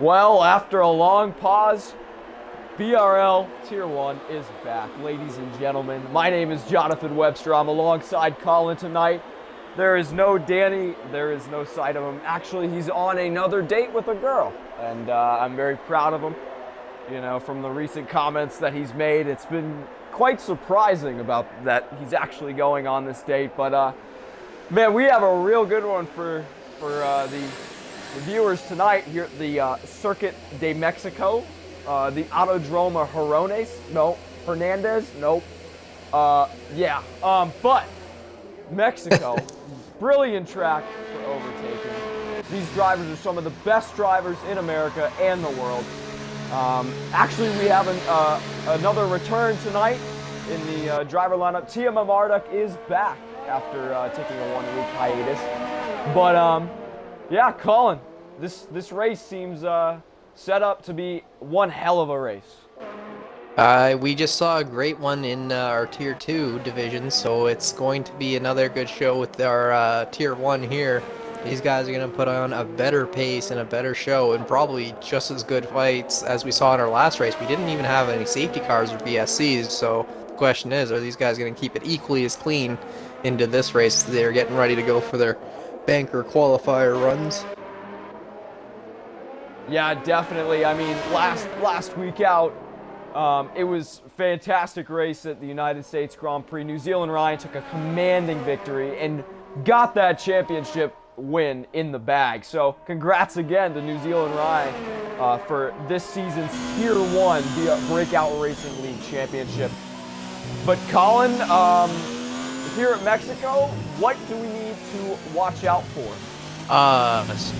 Well, after a long pause, BRL Tier 1 is back. Ladies and gentlemen, my name is Jonathan Webster. I'm alongside Colin tonight. There is no Danny. There is no sight of him. Actually, he's on another date with a girl, and I'm very proud of him. You know, from the recent comments that he's made, it's been quite surprising about that he's actually going on this date. But, man, we have a real good one for the viewers tonight here at the Circuit de Mexico, the Autodroma Hernandez, but Mexico, brilliant track for overtaking. These drivers are some of the best drivers in America and the world. Actually, we have another return tonight in the driver lineup. Tia Marduk is back after taking a 1-week hiatus. But, yeah, Colin, this race seems set up to be one hell of a race. We just saw a great one in our Tier 2 division, so it's going to be another good show with our Tier 1 here. These guys are going to put on a better pace and a better show and probably just as good fights as we saw in our last race. We didn't even have any safety cars or VSCs, so the question is, are these guys going to keep it equally as clean into this race? They're getting ready to go for their banker qualifier runs. Yeah, definitely. I mean, last week out, it was a fantastic race at the United States Grand Prix. New Zealand Ryan took a commanding victory and got that championship win in the bag. So congrats again to New Zealand Ryan for this season's Tier 1 Breakout Racing League championship. But Colin, here at Mexico, what do we need to watch out for?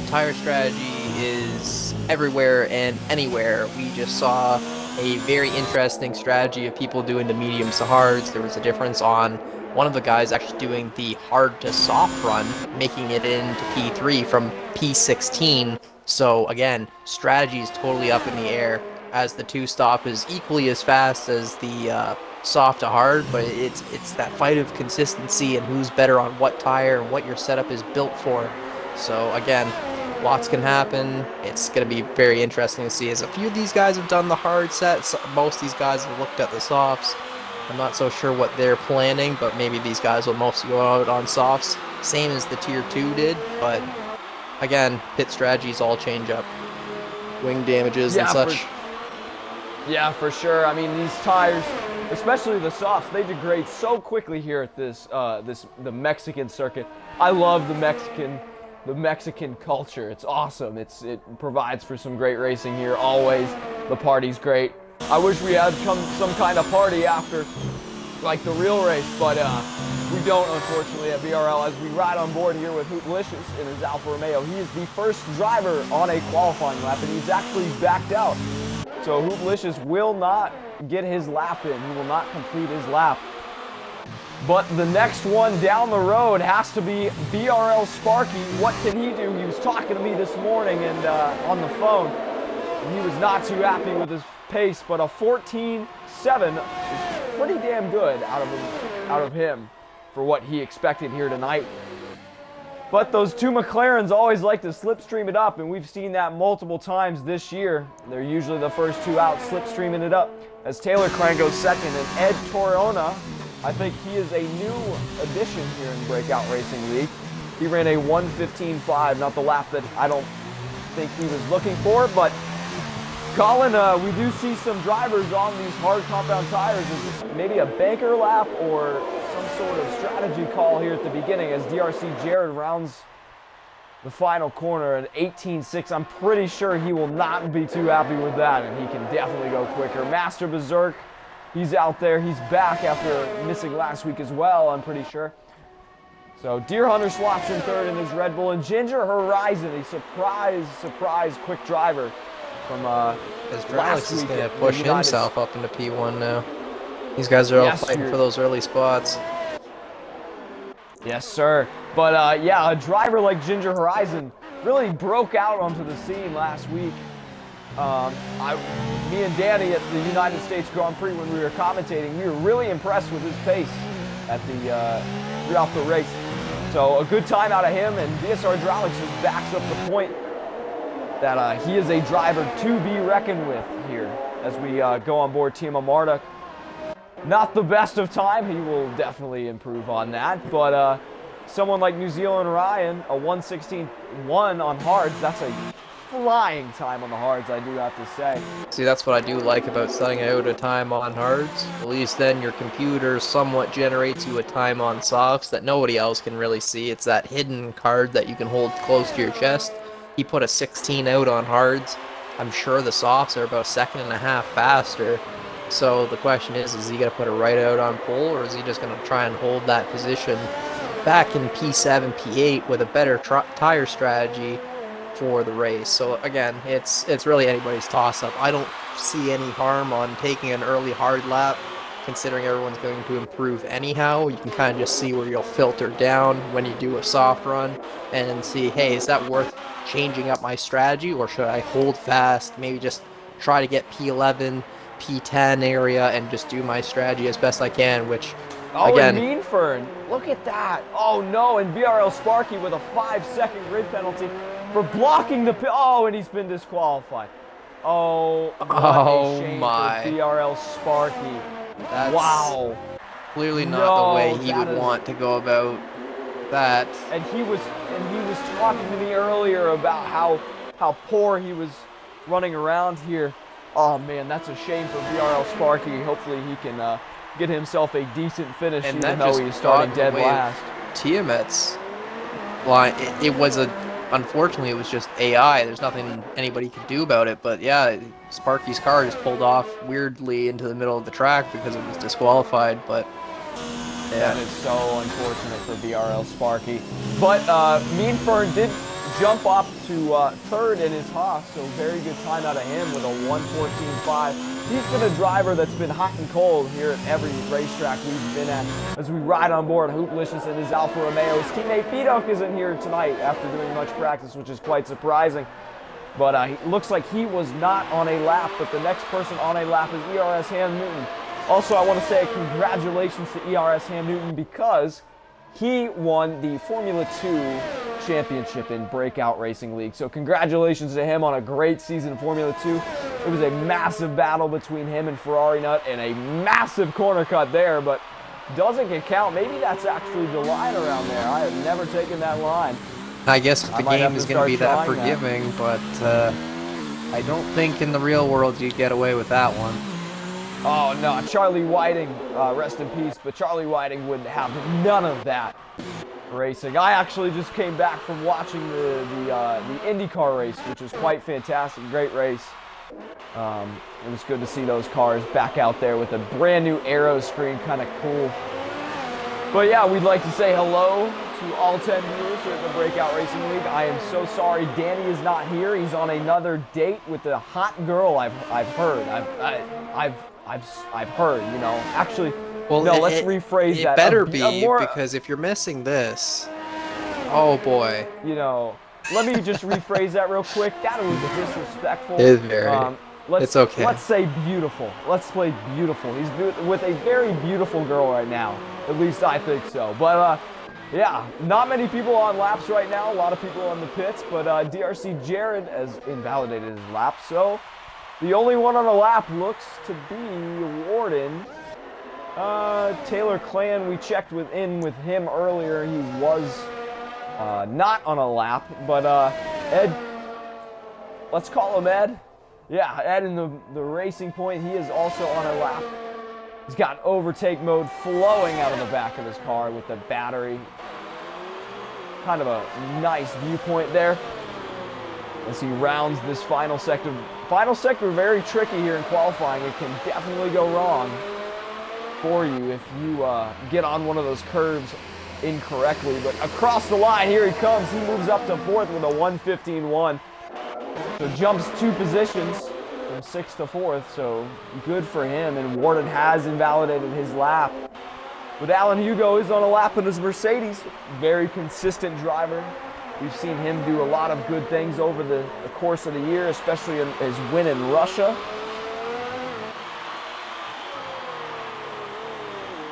Tire strategy is everywhere and anywhere. We just saw a very interesting strategy of people doing the mediums to hards. There was a difference on one of the guys actually doing the hard to soft run, making it into P3 from P16. So again, strategy is totally up in the air, as the two-stop is equally as fast as the soft to hard, but it's that fight of consistency and who's better on what tire and what your setup is built for. So again, lots can happen. It's going to be very interesting to see, as a few of these guys have done the hard sets. Most of these guys have looked at the softs. I'm not so sure what they're planning, but maybe these guys will mostly go out on softs, same as the Tier 2 did. But again, pit strategies all change up. Wing damages and such. Yeah, for sure. I mean, these tires, especially the softs, they degrade so quickly here at the Mexican circuit. I love the Mexican culture. It's awesome. It provides for some great racing here always. The party's great. I wish we had some kind of party after, like the real race, but we don't, unfortunately, at BRL. As we ride on board here with Hootlicious in his Alfa Romeo, he is the first driver on a qualifying lap, and he's actually backed out. So Hootlicious will not get his lap in. He will not complete his lap. But the next one down the road has to be BRL Sparky. What can he do? He was talking to me this morning and on the phone. And he was not too happy with his pace, but a 14.7 is pretty damn good out of him for what he expected here tonight. But those two McLarens always like to slipstream it up, and we've seen that multiple times this year. They're usually the first two out slipstreaming it up, as Taylor Cran goes second, and Ed Torona, I think he is a new addition here in Breakout Racing League. He ran a 1:15.5, not the lap that I don't think he was looking for, but Colin, we do see some drivers on these hard compound tires. Is this maybe a banker lap or some sort of strategy call here at the beginning as DRC Jared rounds the final corner at 18.6. I'm pretty sure he will not be too happy with that, and he can definitely go quicker. Master Berserk, he's out there. He's back after missing last week as well, I'm pretty sure. So Deer Hunter slots in third in his Red Bull, and Ginger Horizon, a surprise quick driver from Alex is going to push himself up into P1 now. These guys are all fighting for those early spots. Yes, sir. But yeah, a driver like Ginger Horizon really broke out onto the scene last week. Me and Danny at the United States Grand Prix, when we were commentating, we were really impressed with his pace at throughout the race. So a good time out of him, and DSR Hydraulics just backs up the point. that he is a driver to be reckoned with here as we go on board Team Marduk. Not the best of time. He will definitely improve on that. But someone like New Zealand Ryan, a 1:16.1 on hards, that's a flying time on the hards, I do have to say. See, that's what I do like about setting out a time on hards. At least then your computer somewhat generates you a time on softs that nobody else can really see. It's that hidden card that you can hold close to your chest. He put a 16 out on hards. I'm sure the softs are about a second and a half faster. So the question is he going to put it right out on pole, or is he just going to try and hold that position back in P7, P8 with a better tire strategy for the race? So again, it's really anybody's toss-up. I don't see any harm on taking an early hard lap, considering everyone's going to improve anyhow. You can kind of just see where you'll filter down when you do a soft run and see, hey, is that worth changing up my strategy, or should I hold fast, maybe just try to get P11, P10 area and just do my strategy as best I can, which again, and Mean Fern, look at that. Oh no, and BRL Sparky with a 5-second grid penalty for blocking the and he's been disqualified. Oh, what a shame my. for BRL Sparky. That's wow. Clearly not the way he would want to go about that. And he was talking to me earlier about how poor he was running around here. Oh man, that's a shame for BRL Sparky. Hopefully he can get himself a decent finish, And even though he's starting dead last. Tiamet's line, unfortunately, it was just AI. There's nothing anybody could do about it. But yeah, Sparky's car just pulled off weirdly into the middle of the track because it was disqualified. But yeah, that is so unfortunate for BRL Sparky. But Mean Fern did jump up to third in his Haas, so very good time out of him with a 1:14.5. He's been a driver that's been hot and cold here at every racetrack we've been at as we ride on board Hooplicious and his Alfa Romeo. His teammate Pidok isn't here tonight after doing much practice, which is quite surprising. But it looks like he was not on a lap, but the next person on a lap is ERS Ham Newton. Also, I want to say congratulations to ERS Ham Newton because he won the Formula 2 championship in Breakout Racing League. So congratulations to him on a great season in Formula 2. It was a massive battle between him and Ferrari Nut and a massive corner cut there, but doesn't get count. Maybe that's actually the line around there. I have never taken that line. I guess if the game is going to be that forgiving, but I don't think in the real world you'd get away with that one. Oh no, Charlie Whiting, rest in peace, but Charlie Whiting would have none of that racing. I actually just came back from watching the IndyCar race, which was quite fantastic, great race. It was good to see those cars back out there with a brand new aero screen, kind of cool. But yeah, we'd like to say hello to all 10 viewers here at the Breakout Racing League. I am so sorry Danny is not here. He's on another date with a hot girl. I've heard. I've heard. You know. Actually, well, no. Let's rephrase that. It better be because if you're missing this, oh boy. You know. Let me just rephrase that real quick. That was disrespectful. It is very. It's okay. Let's say beautiful. Let's play beautiful. He's with a very beautiful girl right now. At least I think so. But yeah, not many people on laps right now. A lot of people on the pits. But DRC Jared has invalidated his lap. So the only one on a lap looks to be Warden. Taylor Clan, we checked with him earlier. He was not on a lap. But Ed, let's call him Ed. Yeah, Ed in the racing point, he is also on a lap. He's got overtake mode flowing out of the back of his car with the battery. Kind of a nice viewpoint there as he rounds this final sector. Final sector very tricky here in qualifying. It can definitely go wrong for you if you get on one of those curves incorrectly. But across the line, here he comes. He moves up to fourth with a 1:15.1. So jumps 2 positions from 6th to 4th, so good for him. And Warden has invalidated his lap. But Alan Hugo is on a lap in his Mercedes. Very consistent driver. We've seen him do a lot of good things over the course of the year, especially in his win in Russia.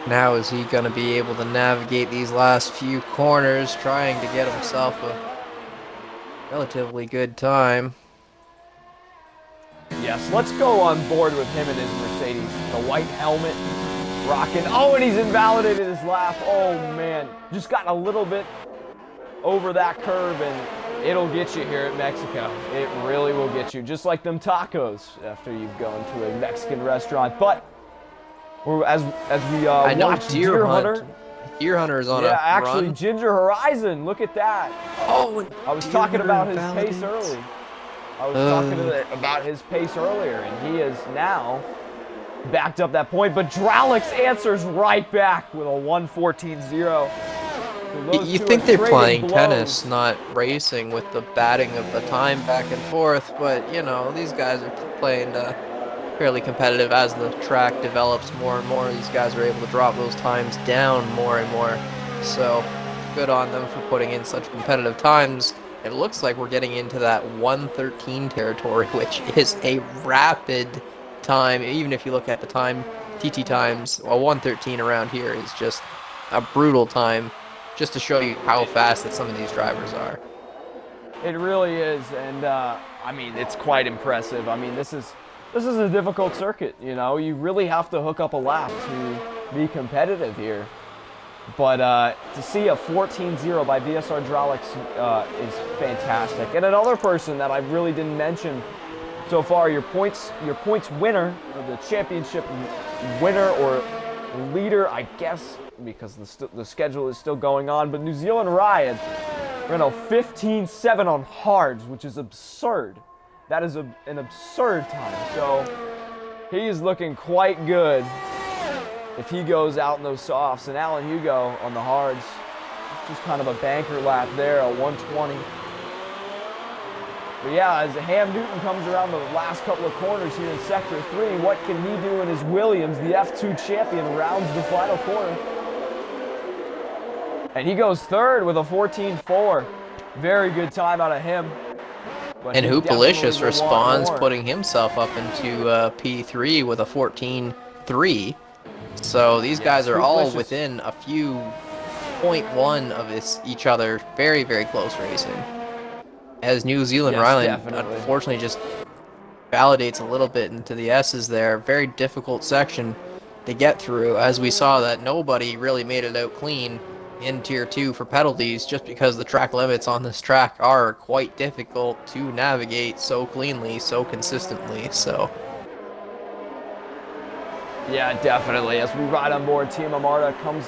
Now is he going to be able to navigate these last few corners, trying to get himself a relatively good time? Yes, let's go on board with him and his Mercedes. The white helmet, rocking. Oh, and he's invalidated his lap. Oh, man. Just got a little bit over that curve, and it'll get you here at Mexico. It really will get you, just like them tacos after you've gone to a Mexican restaurant. But as we I know watch Deer Hunter. Deer Hunter is on a actually, run. Ginger Horizon, look at that. Oh, I was talking about his pace early. I was talking about his pace earlier, and he is now backed up that point. But Dralix answers right back with a 1:14.0. You think they're playing tennis, not racing, with the batting of the time back and forth, but, you know, these guys are playing fairly competitive. As the track develops more and more, these guys are able to drop those times down more and more. So, good on them for putting in such competitive times. It looks like we're getting into that 1:13 territory, which is a rapid time. Even if you look at the time, TT times, well, 1:13 around here is just a brutal time, just to show you how fast that some of these drivers are. It really is, and I mean, it's quite impressive. I mean, this is a difficult circuit, you know. You really have to hook up a lap to be competitive here. But to see a 14.0 by VSR Dralix is fantastic. And another person that I really didn't mention so far, your points winner, or the championship winner or leader, I guess, because the schedule is still going on. But New Zealand Ryan, Renault 15.7 on hards, which is absurd. That is an absurd time. So he is looking quite good if he goes out in those softs. And Alan Hugo on the hards, just kind of a banker lap there, a 1:20. But yeah, as Ham Newton comes around the last couple of corners here in Sector 3, what can he do in his Williams? The F2 champion rounds the final corner. And he goes third with a 14.4. Very good time out of him. But and Hoopalicious responds, putting himself up into P3 with a 14.3. So these guys are all within a few 0.1 of each other. Very, very close racing. As New Zealand Ryan unfortunately just validates a little bit into the S's there. Very difficult section to get through, as we saw that nobody really made it out clean in Tier 2 for penalties, just because the track limits on this track are quite difficult to navigate so cleanly, so consistently. So yeah, definitely. As we ride on board, Team Amarta comes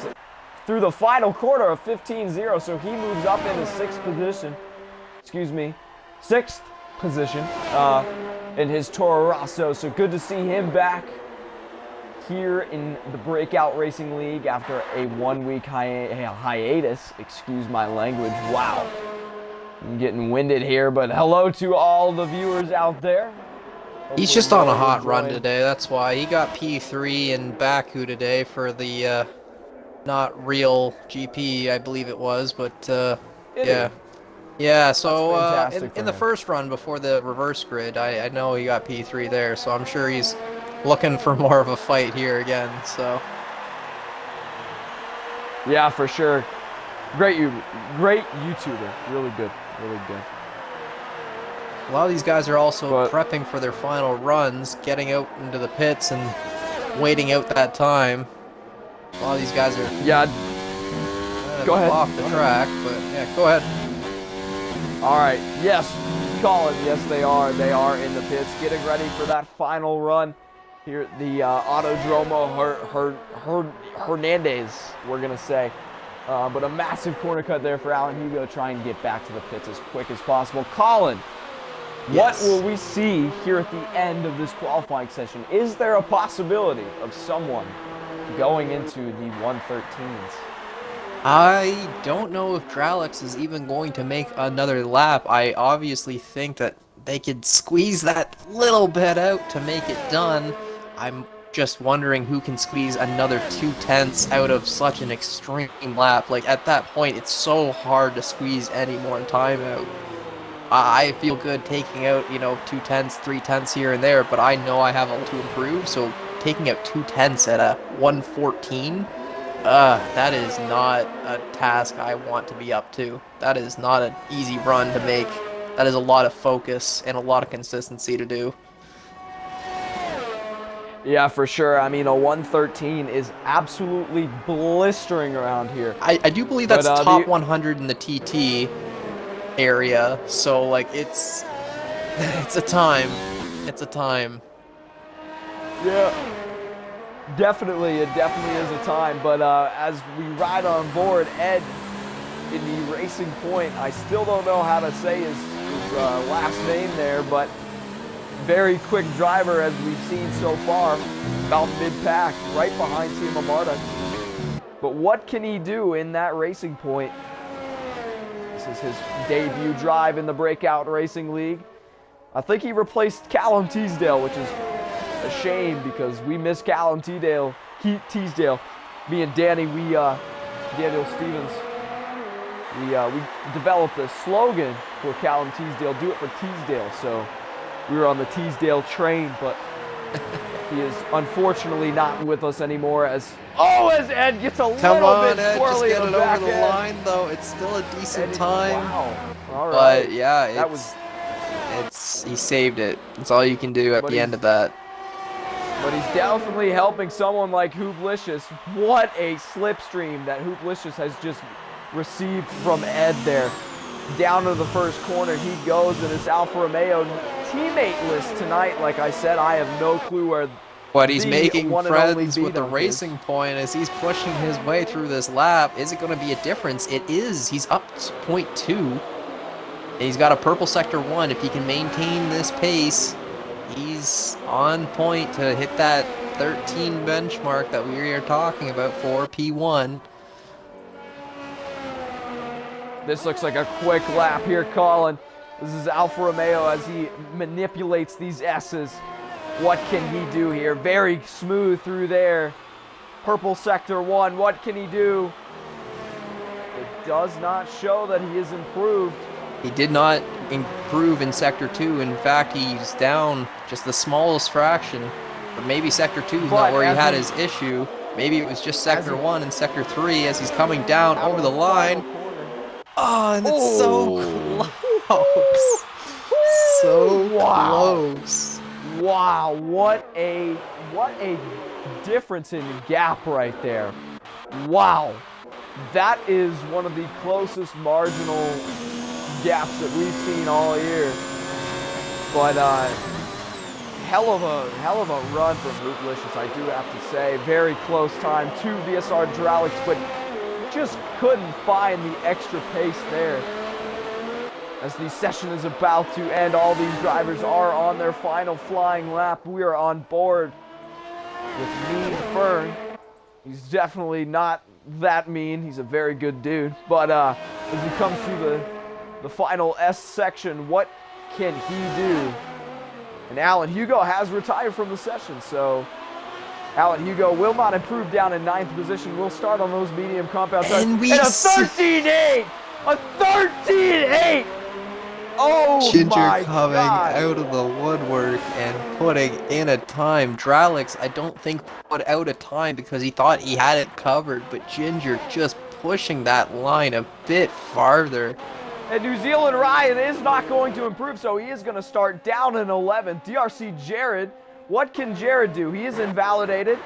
through the final quarter of 15.0, so he moves up into sixth position in his Toro Rosso. So good to see him back here in the Breakout Racing League after a 1 week hiatus. Excuse my language. Wow. I'm getting winded here, but hello to all the viewers out there. He's just on a hot run today. That's why he got P3 in Baku today for the not real GP, I believe it was, but yeah. Yeah, so in the first run before the reverse grid, I know he got P3 there, so I'm sure he's looking for more of a fight here again. So yeah, for sure. Great YouTuber. Really good. A lot of these guys are also prepping for their final runs, getting out into the pits and waiting out that time. A lot of these guys are go ahead. Off the track, but yeah, go ahead. All right, yes, Colin, yes they are. They are in the pits, getting ready for that final run here at the Autodromo Hernandez, we're going to say. But a massive corner cut there for Alan Hugo, trying to get back to the pits as quick as possible. Colin, what will we see here at the end of this qualifying session? Is there a possibility of someone going into the 113s? I don't know if Dralix is even going to make another lap. I obviously think that they could squeeze that little bit out to make it done. I'm just wondering who can squeeze another 2/10 out of such an extreme lap. Like, at that point, it's so hard to squeeze any more time out. I feel good taking out, 2/10, 3/10 here and there, but I know I have a lot to improve, so taking out 2/10 at a 114, that is not a task I want to be up to. That is not an easy run to make. That is a lot of focus and a lot of consistency to do. Yeah, for sure. I mean, a 113 is absolutely blistering around here. I do believe that's But, top 100 in the TT area, so like it's it's a time. It's a time. Yeah, definitely. It definitely is a time. But as we ride on board, Ed in the Racing Point, I still don't know how to say his last name there, but very quick driver as we've seen so far, about mid-pack, right behind Team Amarta. But what can he do in that Racing Point? This is his debut drive in the Breakout Racing League. I think he replaced Callum Teasdale, which is a shame because we miss Callum Teasdale. Me and Danny, Daniel Stevens, we developed a slogan for Callum Teasdale, do it for Teasdale. So we were on the Teasdale train, but he is unfortunately not with us anymore as Ed gets a little bit Ed, swirly just get in it the back over the end. line though. It's still a decent time. Wow. All right. But yeah, he saved it. That's all you can do at the end of that. But he's definitely helping someone like Hooplicious. What a slipstream that Hooplicious has just received from Ed there. Down to the first corner he goes, and his Alfa Romeo teammate list tonight, like I said, I have no clue where. But he's making friends with the B-Dunk Racing Point as he's pushing his way through this lap. Is it going to be a difference? It is. He's up to 0.2. And he's got a purple sector 1. If he can maintain this pace, he's on point to hit that 13 benchmark that we are talking about for P1. This looks like a quick lap here, Colin. This is Alfa Romeo as he manipulates these S's. What can he do here? Very smooth through there. Purple sector 1, what can he do? It does not show that he has improved. He did not improve in sector 2. In fact, he's down just the smallest fraction. But maybe sector 2 is not where he had his issue. Maybe it was just sector 1 and sector 3 as he's coming down over the line. Oh, and it's so close. So close. Wow, what a difference in gap right there. Wow. That is one of the closest marginal gaps that we've seen all year. But hell of a run from Hooplicious, I do have to say. Very close time to VSR Hydraulics, but just couldn't find the extra pace there. As the session is about to end, all these drivers are on their final flying lap. We are on board with Mean Fern. He's definitely not that mean. He's a very good dude. But as he comes to the final S section, what can he do? And Alan Hugo has retired from the session, so Alan Hugo will not improve down in 9th position. We'll start on those medium compound tires. And a 13.8! A 13.8! Oh, Ginger my coming God. out of the woodwork and putting in a time. Dralix, I don't think, put out a time because he thought he had it covered, but Ginger just pushing that line a bit farther. And New Zealand Ryan is not going to improve, so he is going to start down in 11th. DRC Jared, what can Jared do? He is invalidated.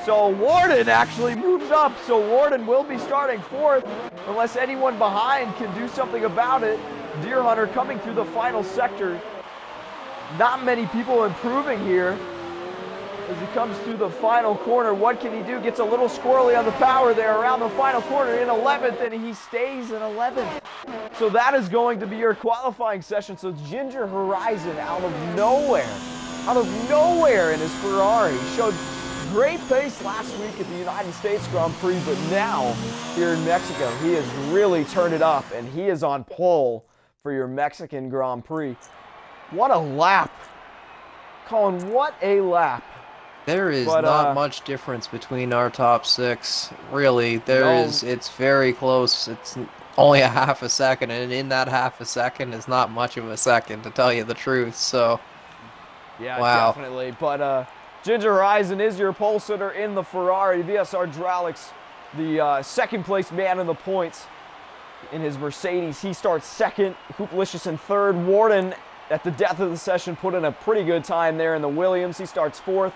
So Warden actually moves up, so Warden will be starting 4th unless anyone behind can do something about it. Deer Hunter coming through the final sector. Not many people improving here. As he comes through the final corner, what can he do? Gets a little squirrely on the power there around the final corner in 11th, and he stays in 11th. So that is going to be your qualifying session. So Ginger Horizon out of nowhere in his Ferrari. Showed great pace last week at the United States Grand Prix, but now here in Mexico, he has really turned it up, and he is on pole for your Mexican Grand Prix. What a lap. Colin, what a lap. There is not much difference between our top 6. Really, it's very close. It's only a half a second, and in that half a second is not much of a second, to tell you the truth. So, yeah, wow. Definitely. But Ginger Horizon is your pole sitter in the Ferrari. VSR Hydraulics, the second place man in the points in his Mercedes. He starts 2nd. Hooplicious in 3rd. Warden at the death of the session, put in a pretty good time there in the Williams. He starts 4th.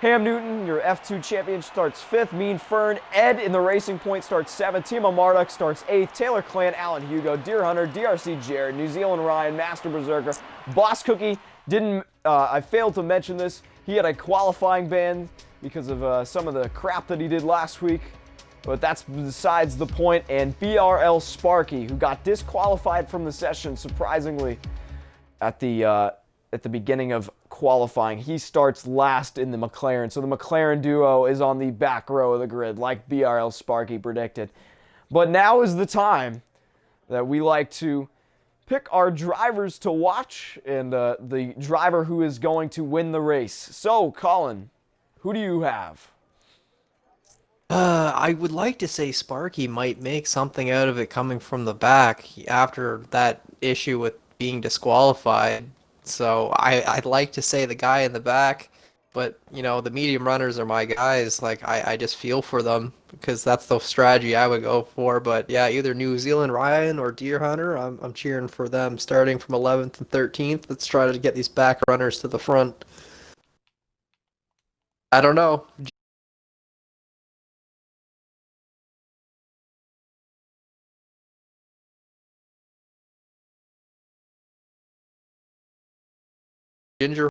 Ham Newton, your F2 champion, starts 5th. Mean Fern, Ed in the Racing Point starts 7th. Timo Marduk starts 8th. Taylor Clan, Alan Hugo, Deer Hunter, DRC Jared, New Zealand Ryan, Master Berserker, Boss Cookie. I failed to mention this. He had a qualifying ban because of some of the crap that he did last week. But that's besides the point. And BRL Sparky, who got disqualified from the session, surprisingly, at the beginning of qualifying. He starts last in the McLaren. So the McLaren duo is on the back row of the grid, like BRL Sparky predicted. But now is the time that we like to pick our drivers to watch and the driver who is going to win the race. So, Colin, who do you have? I would like to say Sparky might make something out of it coming from the back after that issue with being disqualified. So I'd like to say the guy in the back, but you know, the medium runners are my guys. Like I just feel for them because that's the strategy I would go for. But yeah, either New Zealand Ryan or Deer Hunter, I'm cheering for them starting from 11th and 13th. Let's try to get these back runners to the front. I don't know. Ginger.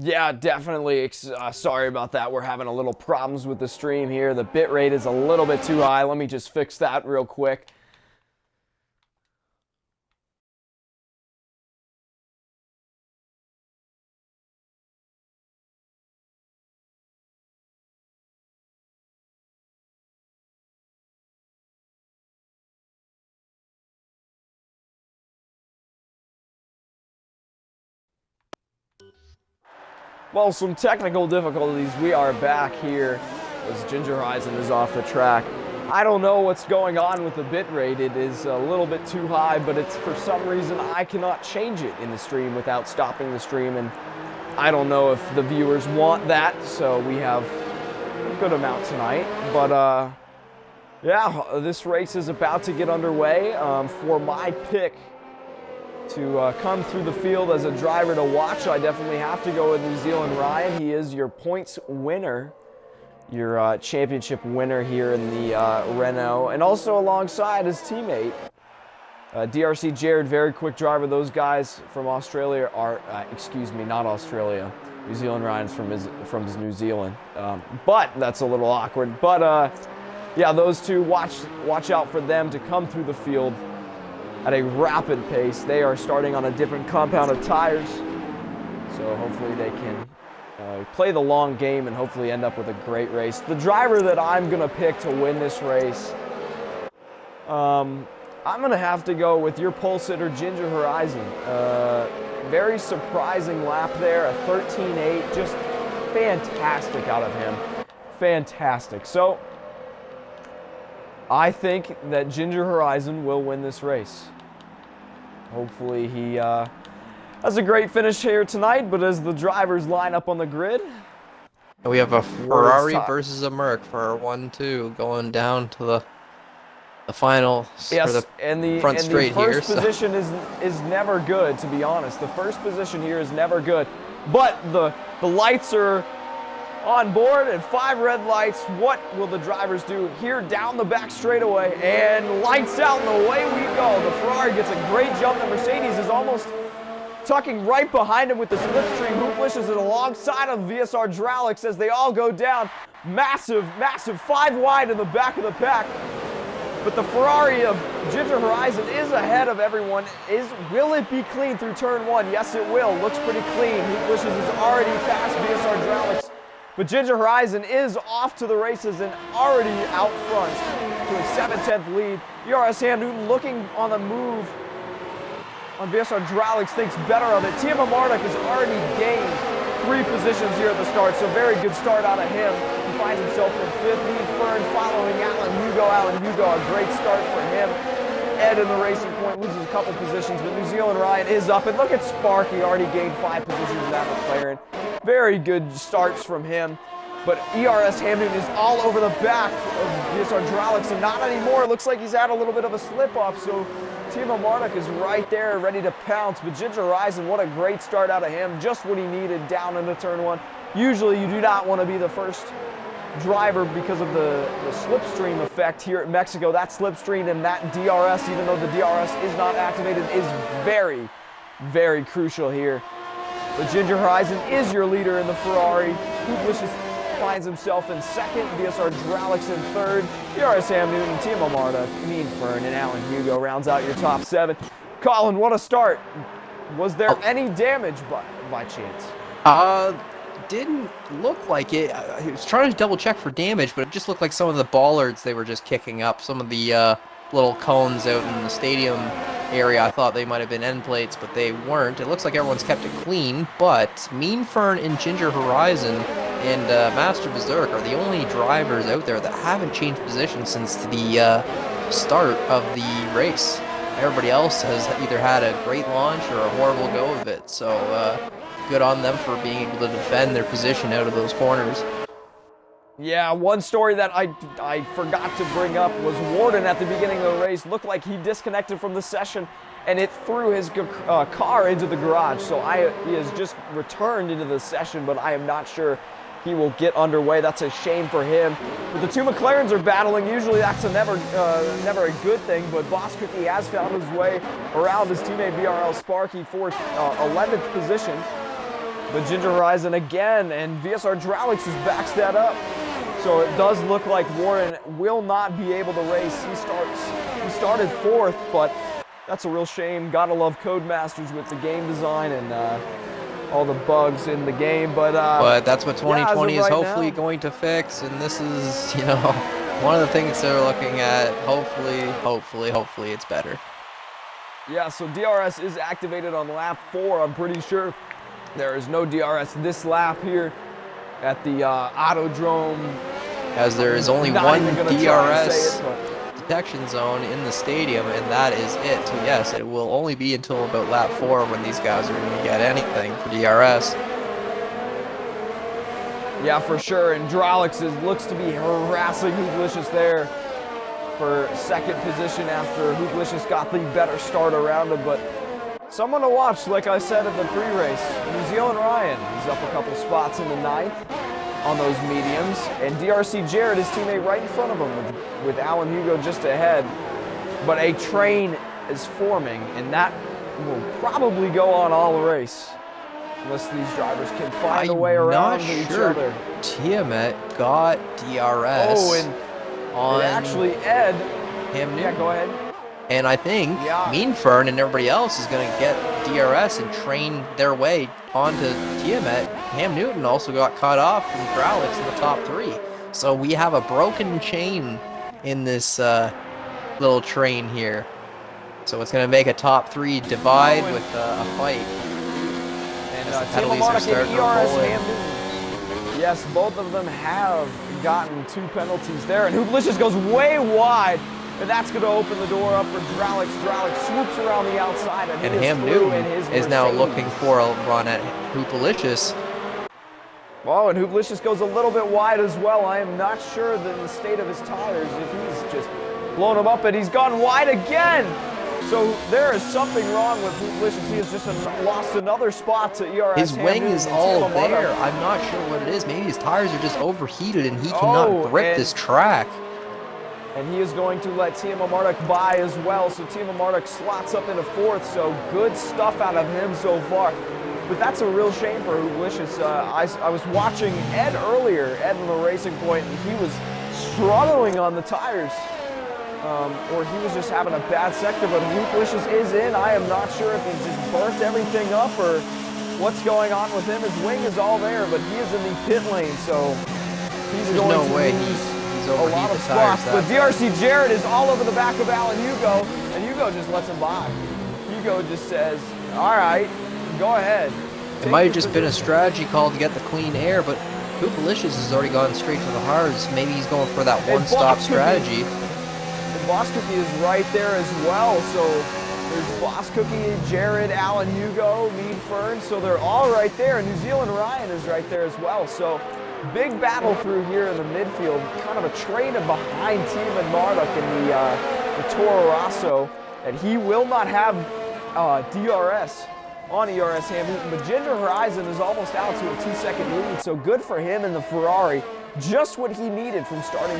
Yeah, definitely. Sorry about that. We're having a little problems with the stream here. The bit rate is a little bit too high. Let me just fix that real quick. Well, some technical difficulties. We are back here as Ginger Horizon is off the track. I don't know what's going on with the bit rate. It is a little bit too high, but it's for some reason I cannot change it in the stream without stopping the stream, and I don't know if the viewers want that, so we have a good amount tonight. But yeah, this race is about to get underway. For my pick to come through the field as a driver to watch, I definitely have to go with New Zealand Ryan. He is your points winner, your championship winner here in the Renault, and also alongside his teammate, DRC Jared, very quick driver. Those guys from Australia are, excuse me, not Australia. New Zealand Ryan's from New Zealand, but that's a little awkward. But yeah, those two, watch out for them to come through the field at a rapid pace. They are starting on a different compound of tires, so hopefully they can play the long game and hopefully end up with a great race. The driver that I'm going to pick to win this race, I'm going to have to go with your pole sitter, Ginger Horizon. Very surprising lap there, a 13.8, just fantastic out of him. Fantastic. So I think that Ginger Horizon will win this race. Hopefully he has a great finish here tonight, but as the drivers line up on the grid, we have a Ferrari versus a Merc for 1-2 going down to the final. Yes, for the and the first position is never good, to be honest. The first position here is never good, but the lights are on board and 5 red lights. What will the drivers do here down the back straightaway? And lights out and away we go. The Ferrari gets a great jump. The Mercedes is almost tucking right behind him with the slipstream. Who pushes it alongside of VSR Dralix as they all go down. Massive 5 wide in the back of the pack. But the Ferrari of Ginger Horizon is ahead of everyone. Will it be clean through turn 1? Yes, it will. Looks pretty clean. Who pushes is already past VSR Dralix. But Ginger Horizon is off to the races and already out front to a 7/10 lead. ERS Ham Newton looking on the move on VSR Dralix, thinks better of it. Timo Marduk has already gained 3 positions here at the start, so very good start out of him. He finds himself in 5th. Mean Fern following Alan Hugo. A great start for him. Ed in the Racing Point loses a couple positions, but New Zealand Ryan is up. And look at Sparky, already gained 5 positions in that McLaren. Very good starts from him. But ERS Ham Newton is all over the back of VSR Dralix, and not anymore. It looks like he's had a little bit of a slip-up, so Timo Marduk is right there, ready to pounce, but Ginger Horizon, what a great start out of him. Just what he needed down into turn 1. Usually you do not want to be the first driver because of the slipstream effect here at Mexico. That slipstream and that DRS, even though the DRS is not activated, is very, very crucial here. But Ginger Horizon is your leader in the Ferrari. Hooplicious finds himself in second, VSR Dralix in third, DRS Ham Newton, Timo Marduk, Mean Fern, and Alan Hugo rounds out your top 7. Colin, what a start. Was there any damage by chance? Didn't look like it. I was trying to double check for damage, but it just looked like some of the bollards they were just kicking up. Some of the little cones out in the stadium area, I thought they might have been end plates, but they weren't. It looks like everyone's kept it clean, but Mean Fern and Ginger Horizon and Master Berserk are the only drivers out there that haven't changed position since the start of the race. Everybody else has either had a great launch or a horrible go of it, so good on them for being able to defend their position out of those corners. Yeah, one story that I forgot to bring up was Warden at the beginning of the race looked like he disconnected from the session and it threw his car into the garage. So he has just returned into the session, but I am not sure he will get underway. That's a shame for him. But the two McLarens are battling. Usually that's never a good thing, but Boss Cookie has found his way around his teammate BRL Sparky for 11th position. But Ginger Horizon again, and VSR Dralix just backs that up. So it does look like Warren will not be able to race. He started 4th, but that's a real shame. Gotta love Codemasters with the game design and all the bugs in the game. But that's what 2020 is hopefully going to fix, and this is, one of the things they're looking at. Hopefully it's better. Yeah, so DRS is activated on lap 4, I'm pretty sure. There is no DRS this lap here at the Autodrome. As there is only one DRS detection zone in the stadium, and that is it. So yes, it will only be until about lap 4 when these guys are going to get anything for DRS. Yeah, for sure. And Dralix looks to be harassing Hooplicious there for 2nd position after Hooplicious got the better start around him. But someone to watch, like I said in the pre-race, New Zealand Ryan is up a couple spots in the 9th on those mediums, and DRC Jared, his teammate, right in front of him with Alan Hugo just ahead. But a train is forming, and that will probably go on all race unless these drivers can find a way around each other. Tiamat got DRS. Oh, and actually Ed. Yeah, go ahead. And I think Mean Fern and everybody else is going to get DRS and train their way onto Tiamat. Ham Newton also got cut off from Dralix in the top 3. So we have a broken chain in this little train here. So it's going to make a top 3 divide with a fight. And Timo Marduk and ERS Ham Newton. Yes, both of them have gotten 2 penalties there. And Hooplicious goes way wide. And that's going to open the door up for Dralix. Dralix swoops around the outside. And Ham Newton is now looking for a run at Hooplicious. Oh, and Hooplicious goes a little bit wide as well. I am not sure that the state of his tires, if he's just blown him up, and he's gone wide again. So there is something wrong with Hooplicious. He has just lost another spot to ERS. His wing is all there. I'm not sure what it is. Maybe his tires are just overheated and he cannot grip this track. And he is going to let Timo Marduk by as well. So Timo Marduk slots up into 4th. So good stuff out of him so far. But that's a real shame for Hooplicious. I was watching Ed earlier, Ed in the Racing Point, and he was struggling on the tires. Or he was just having a bad sector. But Hooplicious is in. I am not sure if he's just burnt everything up or what's going on with him. His wing is all there, but he is in the pit lane. So he's going to lose a lot of spots, but DRC Jared is all over the back of Alan Hugo, and Hugo just lets him by. Hugo just says, all right, go ahead. It might have just been a strategy call to get the clean air, but Hooplicious has already gone straight to the hards. Maybe he's going for that one-stop strategy. And Boss Cookie is right there as well, so there's Boss Cookie, Jared, Alan Hugo, Mean Fern, so they're all right there, and New Zealand Ryan is right there as well. So big battle through here in the midfield, kind of a train of behind Timo Marduk in the Toro Rosso. And he will not have DRS on ERS Ham Newton, but Ginger Horizon is almost out to a 2-second lead, so good for him in the Ferrari. Just what he needed from starting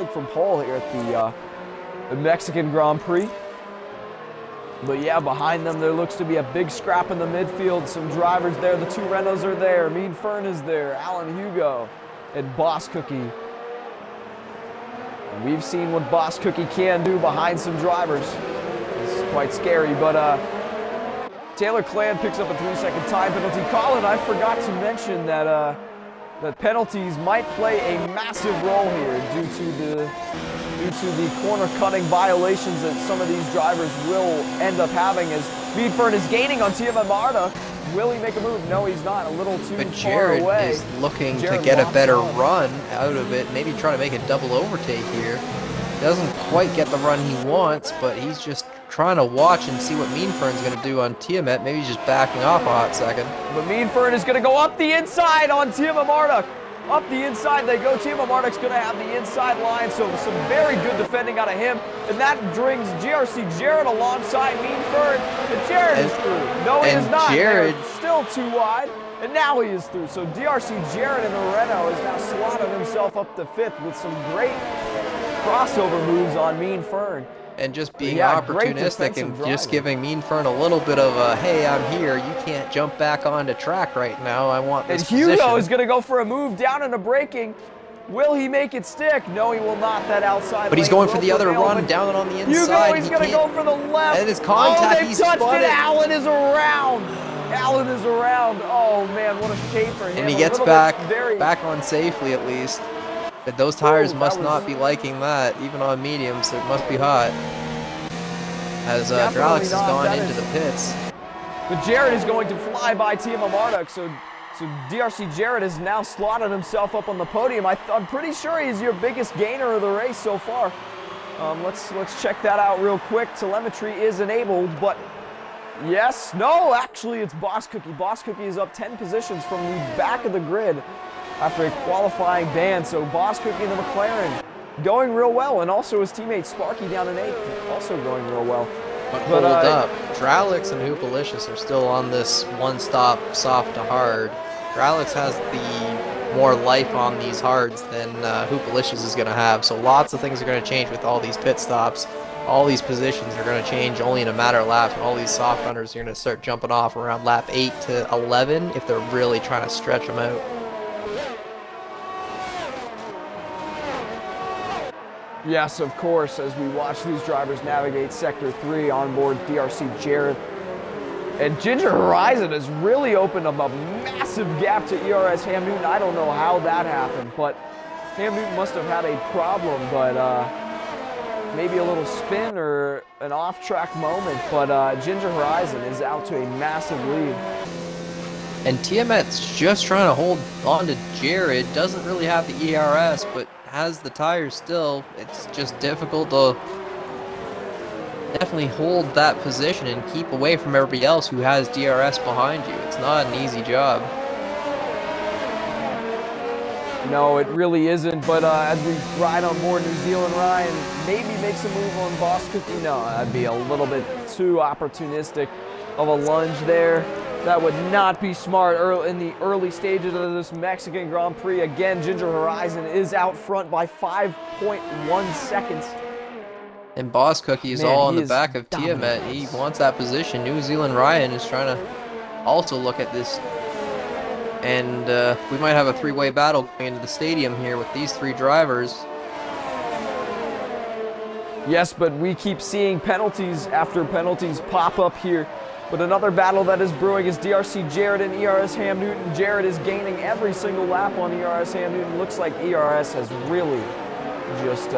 from pole here at the Mexican Grand Prix. But yeah, behind them there looks to be a big scrap in the midfield. Some drivers there. The two Renaults are there. Mean Fern is there. Alan Hugo and Boss Cookie. And we've seen what Boss Cookie can do behind some drivers. It's quite scary, but Taylor Clan picks up a 3-second time penalty. Colin, I forgot to mention that that penalties might play a massive role here due to the corner cutting violations that some of these drivers will end up having, as Meadfern is gaining on TMM Marta. Will he make a move? No, he's not. A little too but far Jared away. Is looking Jared to get a better on. run out of it, maybe try to make a double overtake here. Doesn't quite get the run he wants, but he's just trying to watch and see what Meanfern's going to do on Tiamat. Maybe he's just backing off a hot second. But Meanfern is going to go up the inside on TMM Marta. Up the inside they go. TMM Marta's going to have the inside line, so some very good defending out of him. And that brings GRC Jared alongside Meanfern. And Jared is through. No, he is not. Jared They're still too wide. And now he is through. So DRC Jared in the Renault has now slotted himself up to 5th with some great crossover moves on Mean Fern. And just being Yeah, opportunistic and just giving Mean Fern a little bit of a, hey, I'm here, you can't jump back onto track right now, I want this And Hugo position. is going to go for a move down into braking. Will he make it stick? No, he will not. That outside But he's lane going will for the other prevail, run but down on the Hugo, inside. he's going to go for the left. And his contact, oh, they've he's touched spun it. it. Alan is around. Alan is around. Oh, man, what a shame for him. And he A gets little back bit very... back on safely at least. But those tires Ooh, must that not was- be liking that, even on mediums, it must be hot. As Definitely Dralix has not. gone That into is- the pits. But Jared is going to fly by TMO Marduk, so DRC Jared has now slotted himself up on the podium. I'm pretty sure he's your biggest gainer of the race so far. Let's check that out real quick. Telemetry is enabled, but yes, no, actually it's Boss Cookie. Boss Cookie is up 10 positions from the back of the grid after a qualifying ban. So Boss Cookie and the McLaren going real well, and also his teammate Sparky down in 8th, also going real well. But hold up, Dralix and Hoopalicious are still on this one-stop soft to hard. Dralix has the more life on these hards than Hoopalicious is going to have, so lots of things are going to change with all these pit stops. All these positions are going to change only in a matter of laps, and all these soft runners are going to start jumping off around lap 8 to 11 if they're really trying to stretch them out. Yes, of course, as we watch these drivers navigate Sector 3 on board DRC Jared. And Ginger Horizon has really opened up a massive gap to ERS Ham Newton. I don't know how that happened, but Ham Newton must have had a problem, but maybe a little spin or an off-track moment. But Ginger Horizon is out to a massive lead. And Tiamat's just trying to hold on to Jared, doesn't really have the ERS, but has the tires still. It's just difficult to definitely hold that position and keep away from everybody else who has DRS behind you. It's not an easy job. No, it really isn't, but as we ride on board New Zealand Ryan, maybe makes a move on Boss Cookie. No, that'd be a little bit too opportunistic of a lunge there. That would not be smart in the early stages of this Mexican Grand Prix. Again, Ginger Horizon is out front by 5.1 seconds. And Boss Cookie is Man, all on he the is back of Tiamat. He wants that position. New Zealand Ryan is trying to also look at this. And we might have a three-way battle going into the stadium here with these three drivers. Yes, but we keep seeing penalties after penalties pop up here. But another battle that is brewing is DRC Jared and ERS Ham Newton. Jared is gaining every single lap on ERS Ham Newton. Looks like ERS has really just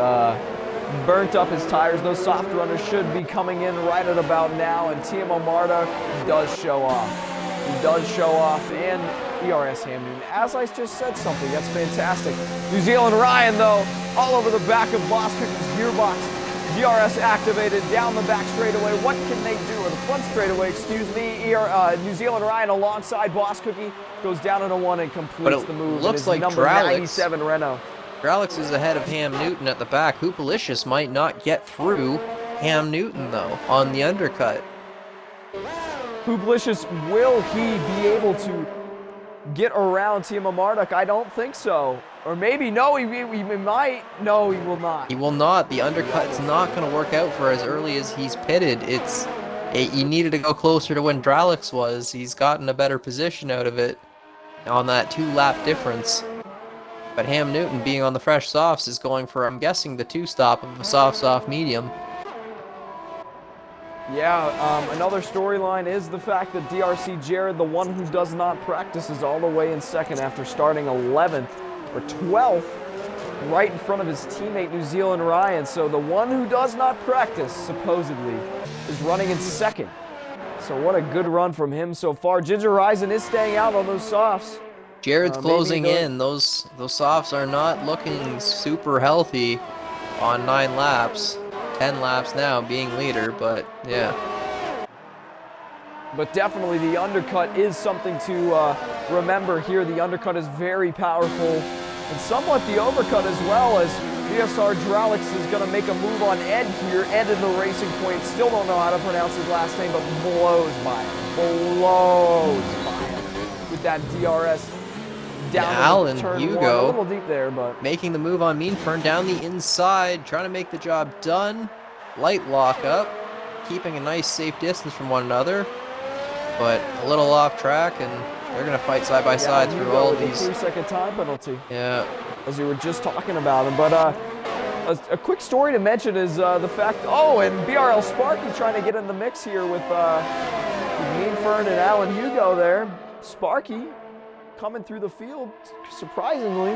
burnt up his tires. Those soft runners should be coming in right at about now. And TMO Marta does show off. He does show off, and ERS Ham Newton. As I just said something, that's fantastic. New Zealand Ryan, though, all over the back of Boss Cookie's gearbox. DRS activated down the back straightaway. What can they do? Or the front straightaway, excuse me. New Zealand Ryan alongside Boss Cookie goes down into 1 and completes the move. Looks like number Dralix, 97 Renault. Dralix is ahead of Ham Newton at the back. Hoopalicious might not get through. Cam Newton, though, on the undercut. Publicius, will he be able to get around Timo Marduk? I don't think so. Or maybe, no, he might. No, he will not. He will not. The undercut's not going to work out for as early as he's pitted. He needed to go closer to when Dralix was. He's gotten a better position out of it on that 2-lap difference. But Ham Newton, being on the fresh softs, is going for, I'm guessing, the 2-stop of a soft medium. Yeah, another storyline is the fact that DRC Jared, the one who does not practice, is all the way in second after starting 11th or 12th, right in front of his teammate New Zealand Ryan. So the one who does not practice, supposedly, is running in second. So what a good run from him so far. Ginger Horizon is staying out on those softs. Jared's closing in. Those softs are not looking super healthy on 9 laps. 10 laps now, being leader, but yeah. But definitely the undercut is something to remember here. The undercut is very powerful, and somewhat the overcut as well, as VSR Dralix is going to make a move on Ed here. Ed in the Racing Point, still don't know how to pronounce his last name, but blows by him. Blows by him with that DRS down Alan turn Hugo, one. A little deep there, but making the move on Mean Fern down the inside, trying to make the job done. Light lock up, keeping a nice safe distance from one another, but a little off track, and they're going to fight side by side through all these. 3-second time penalty. Yeah. As we were just talking about him. But a quick story to mention is the fact, and BRL Sparky trying to get in the mix here with Mean Fern and Alan Hugo there. Sparky coming through the field, surprisingly.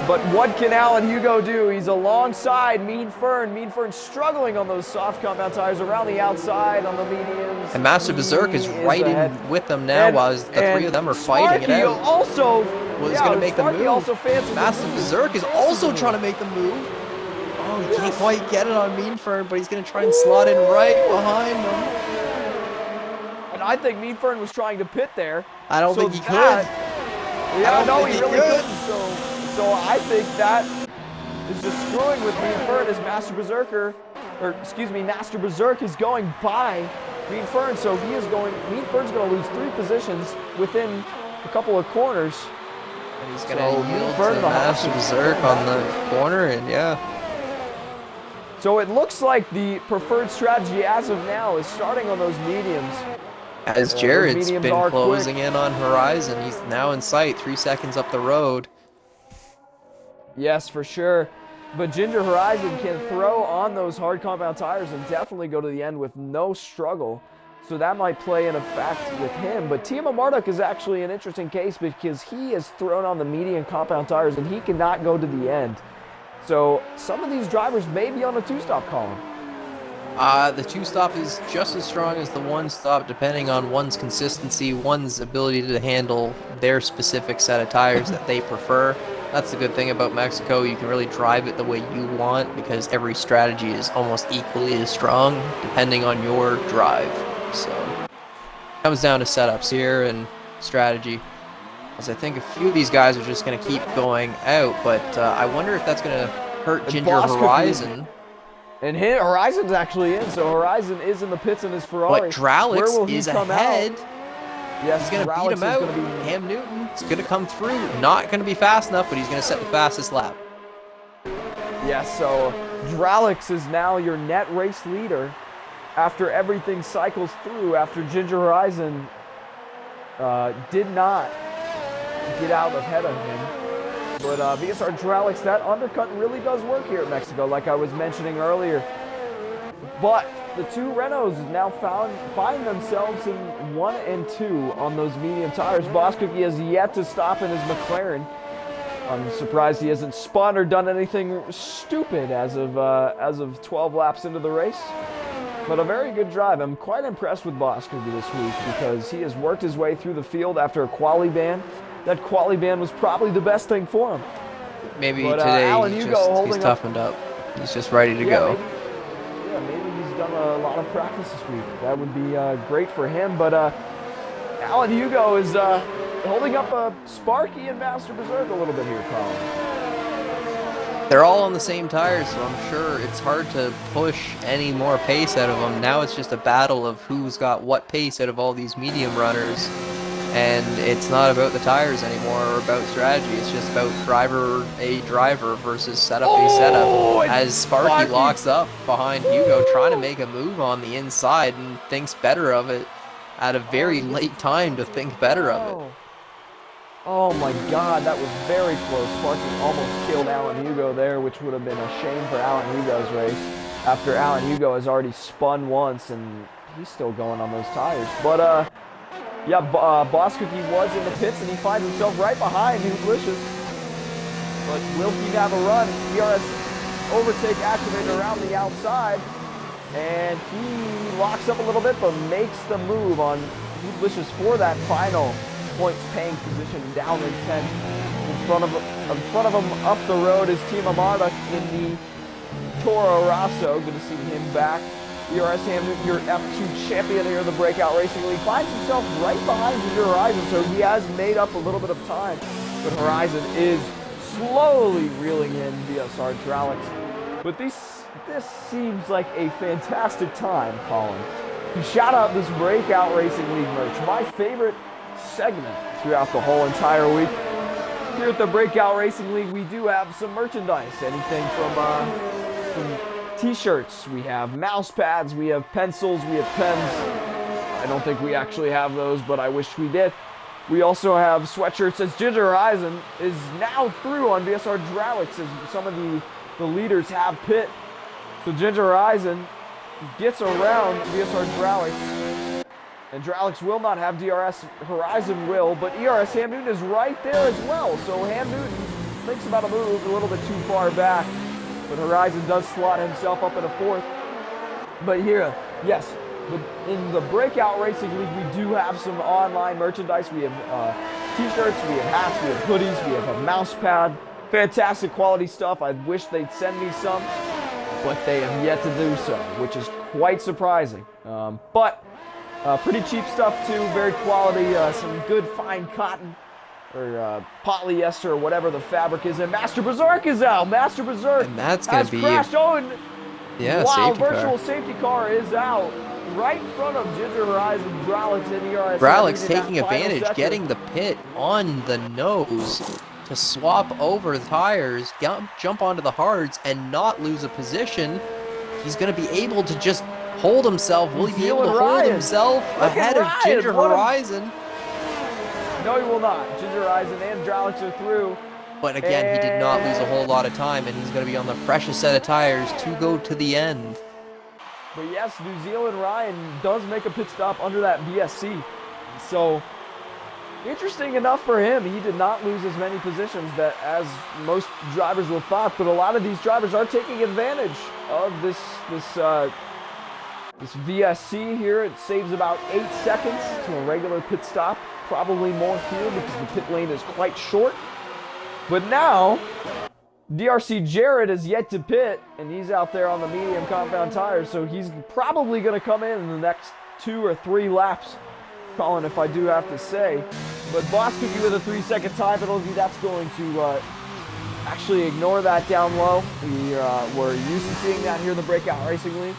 But what can Alan Hugo do? He's alongside Mean Fern. Mean Fern struggling on those soft compound tires around the outside on the mediums. And Master Berserk is right in with them now, while the three of them are fighting it out. Also, he's going to make the move. Also Master Berserk is also trying to make the move. Oh, he can't quite get it on Mean Fern, but he's going to try and slot in right behind him. And I think Mean Fern was trying to pit there. I don't think he could. Yeah, no, he really couldn't. So I think that is just screwing with Mean Fern as Master Berserk is going by Mean Fern. So Mean Fern's going to lose 3 positions within a couple of corners. And he's going to yield to Master Berserk on the corner, and yeah. So it looks like the preferred strategy as of now is starting on those mediums. As Jared's been closing in on Horizon, he's now in sight, 3 seconds up the road. Yes, for sure. But Ginger Horizon can throw on those hard compound tires and definitely go to the end with no struggle. So that might play in effect with him. But Timo Marduk is actually an interesting case because he has thrown on the medium compound tires and he cannot go to the end. So some of these drivers may be on a 2-stop column. The 2-stop is just as strong as the 1-stop, depending on one's consistency, one's ability to handle their specific set of tires that they prefer. That's the good thing about Mexico. You can really drive it the way you want because every strategy is almost equally as strong, depending on your drive. So it comes down to setups here and strategy. As I think a few of these guys are just going to keep going out, but I wonder if that's going to hurt Ginger Horizon. And Horizon's actually in, so Horizon is in the pits in his Ferrari. But Dralix is ahead. Yes, he's going to beat him out. Ham Newton is going to come through. Not going to be fast enough, but he's going to set the fastest lap. Yes, so Dralix is now your net race leader after everything cycles through, after Ginger Horizon did not get out ahead of him. But VSR Dralix, that undercut really does work here at Mexico, like I was mentioning earlier. But the 2 Renaults now find themselves in 1 and 2 on those medium tires. Boss Cookie has yet to stop in his McLaren. I'm surprised he hasn't spun or done anything stupid as of 12 laps into the race. But a very good drive. I'm quite impressed with Boss Cookie this week because he has worked his way through the field after a quali ban. That quali ban was probably the best thing for him. Maybe today he's toughened up. He's just ready to go. Maybe he's done a lot of practice this week. That would be great for him. But Alan Hugo is holding up Sparky and Master Berserk a little bit here, Colin. They're all on the same tires, so I'm sure it's hard to push any more pace out of them. Now it's just a battle of who's got what pace out of all these medium runners. And it's not about the tires anymore or about strategy. It's just about driver a driver versus setup a setup. As Sparky locks up behind Hugo, trying to make a move on the inside and thinks better of it at a very late time to think better of it. Oh my God, that was very close. Sparky almost killed Alan Hugo there, which would have been a shame for Alan Hugo's race after Alan Hugo has already spun once and he's still going on those tires. But yeah, Boss Cookie was in the pits and he finds himself right behind Delicious. But will he have a run? DRS overtake activated around the outside. And he locks up a little bit, but makes the move on Delicious for that final points paying position down in 10. In front of him up the road is Team Amarda in the Toro Rosso. Good to see him back. ERS Hamden, your F2 champion here in the Breakout Racing League, finds himself right behind Ginger Horizon, so he has made up a little bit of time. But Horizon is slowly reeling in VSR Hydraulics. But this seems like a fantastic time, Colin. To shout out this Breakout Racing League merch, my favorite segment throughout the whole entire week. Here at the Breakout Racing League, we do have some merchandise, anything from t-shirts, we have mouse pads, we have pencils, we have pens. I don't think we actually have those, but I wish we did. We also have sweatshirts, as Ginger Horizon is now through on VSR Hydraulics, as some of the leaders have pit. So Ginger Horizon gets around VSR Hydraulics, and Hydraulics will not have DRS, Horizon will, but ERS Ham Newton is right there as well. So Ham Newton thinks about a move a little bit too far back. But Horizon does slot himself up in a fourth. But here, yes, in the Breakout Racing League, we do have some online merchandise. We have t-shirts, we have hats, we have hoodies, we have a mouse pad. Fantastic quality stuff. I wish they'd send me some, but they have yet to do so, which is quite surprising. But pretty cheap stuff too, very quality, some good fine cotton. Or polyester, or whatever the fabric is, and Master Berserk is out. Master Berserk and that's gonna be crashed. Oh, and wow, safety virtual car. Safety car is out right in front of Ginger Horizon, Hydraulics, and ERS. Hydraulics taking advantage, getting the pit on the nose to swap over the tires, jump onto the hards, and not lose a position. He's going to be able to just hold himself. Will he be able to hold himself ahead of Ginger Horizon? No, he will not. Ginger Horizon and Hydraulics are through. But again, he did not lose a whole lot of time, and he's going to be on the freshest set of tires to go to the end. But yes, New Zealand Ryan does make a pit stop under that VSC. So, interesting enough for him, he did not lose as many positions as most drivers would have thought, but a lot of these drivers are taking advantage of this VSC here. It saves about 8 seconds to a regular pit stop. Probably more here because the pit lane is quite short. But now, DRC Jarrett is yet to pit, and he's out there on the medium compound tires, so he's probably going to come in the next 2 or 3 laps, Colin, if I do have to say. But Boss Cookie with a 3-second time penalty, that's going to actually ignore that down low. We're used to seeing that here in the Breakout Racing League.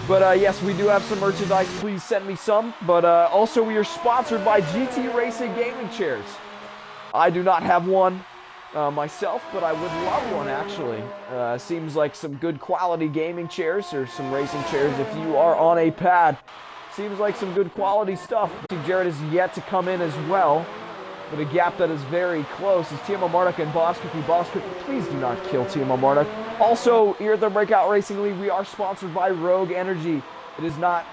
But yes, we do have some merchandise. Please send me some. But also we are sponsored by GT Racing Gaming Chairs. I do not have one myself, but I would love one actually. Seems like some good quality gaming chairs or some racing chairs if you are on a pad. Seems like some good quality stuff. Jared is yet to come in as well. But a gap that is very close is Timo Marduk and Boss Cookie. Boss Cookie, please do not kill Timo Marduk. Also, here at the Breakout Racing League, we are sponsored by Rogue Energy. It is not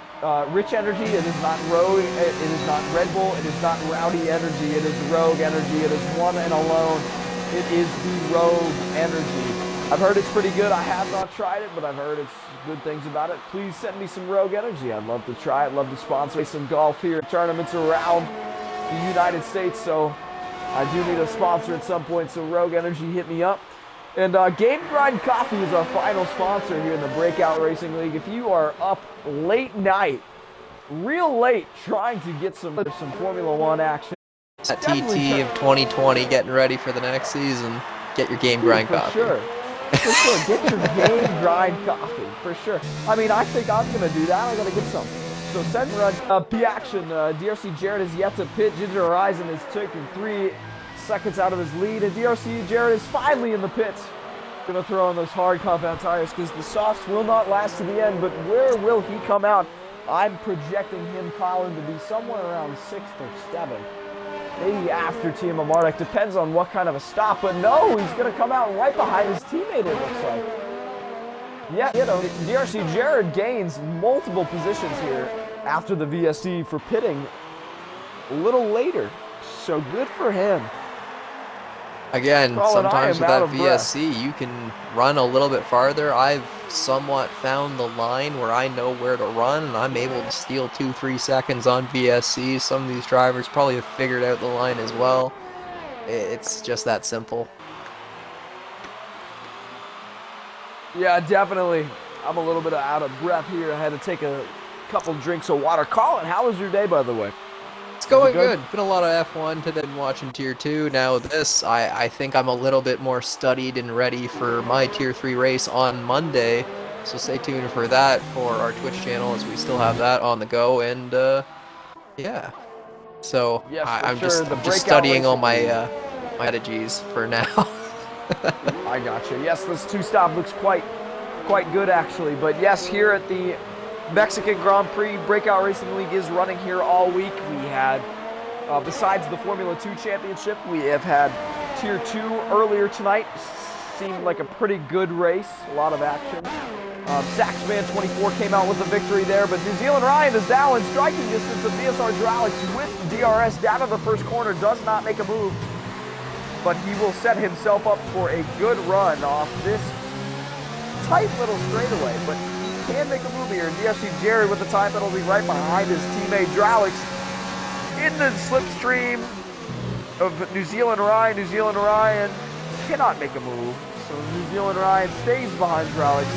Rich Energy, it is not Rogue, it is not Red Bull, it is not Rowdy Energy, it is Rogue Energy, it is one and alone. It is the Rogue Energy. I've heard it's pretty good. I have not tried it, but I've heard it's good things about it. Please send me some Rogue Energy. I'd love to try it, love to sponsor some golf here, tournaments around the United States, so I do need a sponsor at some point, so Rogue Energy, hit me up. And Game Grind Coffee is our final sponsor here in the Breakout Racing League. If you are up late night, real late, trying to get some Formula One action. That TT of 2020 getting ready for the next season. Get your Game Grind Coffee. Sure. for sure. Get your game grind coffee, for sure. I mean, I think I'm going to do that. I got to get some. So send run P-action. DRC Jared is yet to pit. Ginger Horizon is taking 3 seconds out of his lead. And DRC Jared is finally in the pits. Going to throw on those hard compound tires because the softs will not last to the end. But where will he come out? I'm projecting him, Colin, to be somewhere around 6th or 7th. Maybe after TM Marduk. Depends on what kind of a stop. But no, he's going to come out right behind his teammate, it looks like. Yeah, you know, DRC Jared gains multiple positions here after the VSD for pitting a little later. So good for him. Again, Colin, sometimes with that VSC, you can run a little bit farther. I've somewhat found the line where I know where to run, and I'm able to steal 2-3 seconds on VSC. Some of these drivers probably have figured out the line as well. It's just that simple. Yeah, definitely. I'm a little bit out of breath here. I had to take a couple drinks of water. Colin, how was your day, by the way? It's going good. Been a lot of F1 today, been watching Tier 2. Now this, I think I'm a little bit more studied and ready for my Tier 3 race on Monday. So stay tuned for that for our Twitch channel as we still have that on the go. And yeah. So yes, I'm just studying all my strategies for now. I got you. Yes, this 2-stop looks quite good actually. But yes, here at the Mexican Grand Prix, Breakout Racing League is running here all week. We had, besides the Formula 2 Championship, we have had Tier 2 earlier tonight. Seemed like a pretty good race, a lot of action. Saxman24 came out with the victory there, but New Zealand Ryan is now in striking distance of VSR Hydraulics with DRS down to the first corner, does not make a move, but he will set himself up for a good run off this tight little straightaway, but he can make a move here. DRC Jared with the time penalty right behind his teammate Hydraulics in the slipstream of New Zealand Ryan. New Zealand Ryan cannot make a move, so New Zealand Ryan stays behind Hydraulics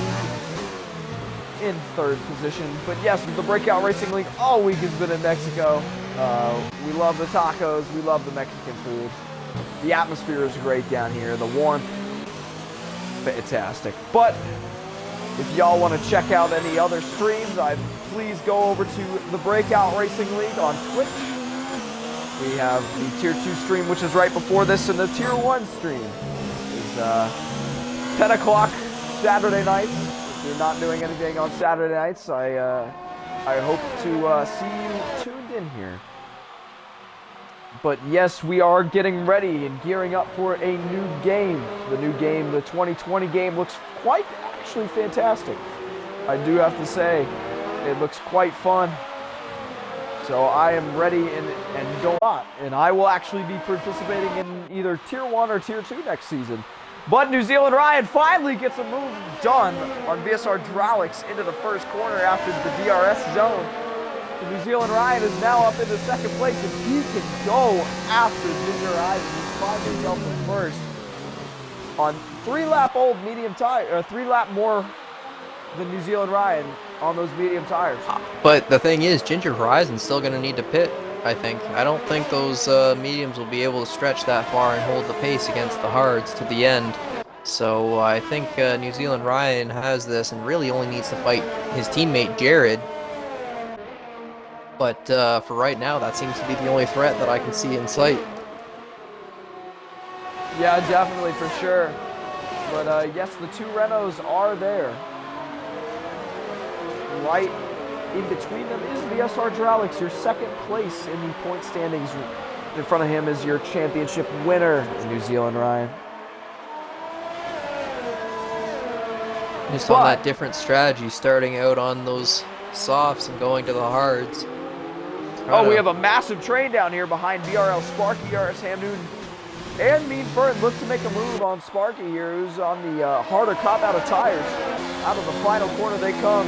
in 3rd position. But yes, the Breakout Racing League all week has been in Mexico. We love the tacos, we love the Mexican food. The atmosphere is great down here, the warmth, fantastic. But if y'all want to check out any other streams, please go over to the Breakout Racing League on Twitch. We have the Tier 2 stream, which is right before this, and the Tier 1 stream is 10 o'clock Saturday nights. If you're not doing anything on Saturday nights, I hope to see you tuned in here. But yes, we are getting ready and gearing up for a new game. The new game, the 2020 game, looks quite actually fantastic. I do have to say, it looks quite fun. So I am ready and go on. And I will actually be participating in either Tier 1 or Tier 2 next season. But New Zealand Ryan finally gets a move done on VSR Hydraulics into the first corner after the DRS zone. So New Zealand Ryan is now up into 2nd place, and he can go after Ginger Horizon. He's finds himself in first on 3-lap old medium tire, 3-lap more than New Zealand Ryan on those medium tires. But the thing is, Ginger Horizon's still going to need to pit, I think. I don't think those mediums will be able to stretch that far and hold the pace against the hards to the end. So I think New Zealand Ryan has this and really only needs to fight his teammate Jared. But for right now, that seems to be the only threat that I can see in sight. Yeah, definitely, for sure. But yes, the 2 Renaults are there. Right in between them is VSR Hydraulics, your 2nd place in the point standings. In front of him is your championship winner, New Zealand Ryan. Just on that different strategy, starting out on those softs and going to the hards. We have a massive train down here behind BRL Sparky, RS Ham Newton, and Mean Fern look to make a move on Sparky here, who's on the harder cop out of tires. Out of the final corner they come.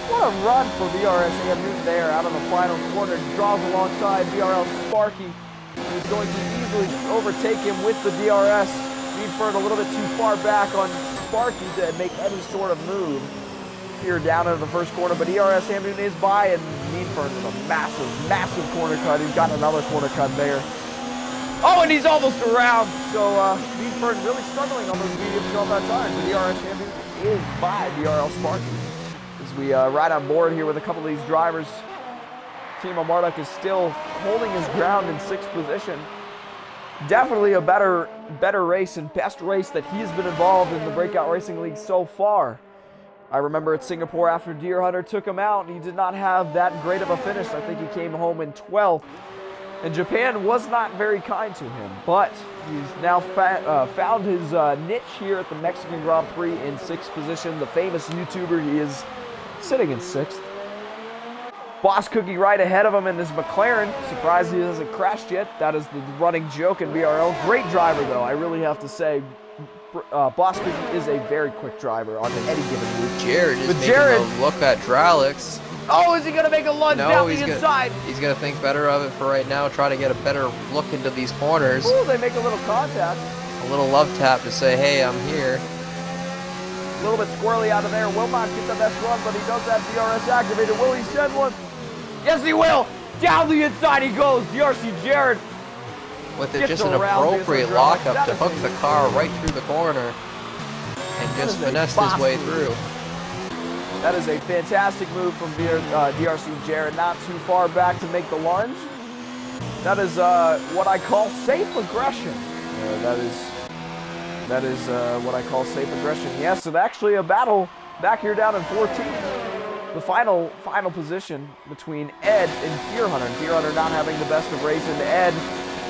What a run for BRS Ham Newton there out of the final corner. Draws alongside BRL Sparky, who's going to easily overtake him with the DRS. Mean Fern a little bit too far back on Sparky to make any sort of move here down into the first corner, but ERS Ham Newton is by, and Mean Fern with a massive corner cut. He's got another corner cut there. Oh, and he's almost around. So Beeford really struggling on those medium 12-out tires. The DRS champion is by DRL Sparky. As we ride on board here with a couple of these drivers, Timo Marduk is still holding his ground in 6th position. Definitely a better race and best race that he's been involved in the Breakout Racing League so far. I remember at Singapore after Deer Hunter took him out, he did not have that great of a finish. I think he came home in 12th. And Japan was not very kind to him, but he's now found his niche here at the Mexican Grand Prix in 6th position. The famous YouTuber, he is sitting in 6th. Boss Cookie right ahead of him in this McLaren. Surprised he hasn't crashed yet. That is the running joke in BRL. Great driver, though. I really have to say, Boss Cookie is a very quick driver on any given route. Jared is making a look at Dralix. Oh, is he going to make a lunge down the inside? He's going to think better of it for right now, try to get a better look into these corners. Ooh, they make a little contact. A little love tap to say, hey, I'm here. A little bit squirrely out of there. Will not get the best run, but he does have DRS activated. Will he send one? Yes, he will. Down the inside he goes. DRC Jared. With it just an appropriate lockup to hook the car right through the corner and just finesse his way through. That is a fantastic move from DRC Jared. Not too far back to make the lunge. That is what I call safe aggression. That is what I call safe aggression. Yes, it's actually a battle back here down in 14th. The final position between Ed and Deer Hunter. Deer Hunter not having the best of race, and Ed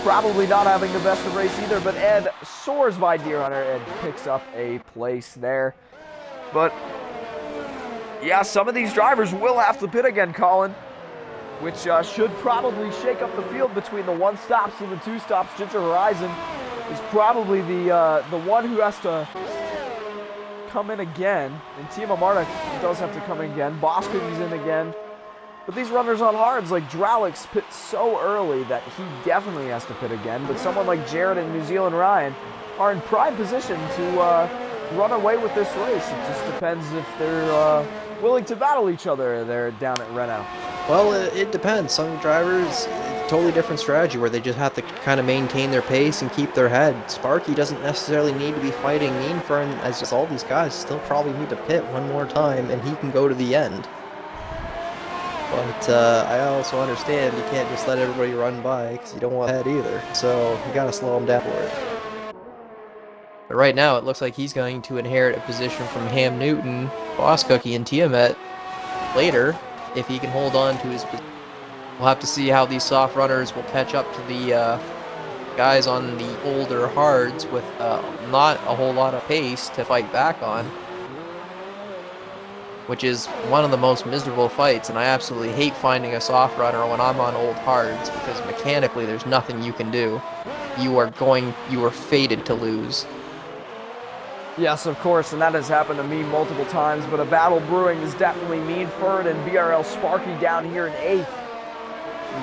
probably not having the best of race either. But Ed soars by Deer Hunter and picks up a place there. But yeah, some of these drivers will have to pit again, Colin, which should probably shake up the field between the 1 stops and the 2 stops. Ginger Horizon is probably the one who has to come in again, and Timo Marduk does have to come in again. Boss Cookie's in again. But these runners on hards, like Dralix, pit so early that he definitely has to pit again. But someone like Jared and New Zealand Ryan are in prime position to run away with this race. It just depends if they're willing to battle each other there down at Renault. Well, it depends. Some drivers, totally different strategy where they just have to kind of maintain their pace and keep their head. Sparky doesn't necessarily need to be fighting Mean Fern, as just all these guys still probably need to pit one more time, and he can go to the end. But I also understand you can't just let everybody run by because you don't want that either. So you got to slow him down for it. But right now, it looks like he's going to inherit a position from Ham Newton, Boss Cookie, and Tiamat later if he can hold on to his position. We'll have to see how these soft runners will catch up to the guys on the older hards with not a whole lot of pace to fight back on, which is one of the most miserable fights, and I absolutely hate finding a soft runner when I'm on old hards because mechanically there's nothing you can do. You are fated to lose. Yes, of course, and that has happened to me multiple times, but a battle brewing is definitely Mean Fern and BRL Sparky down here in 8th.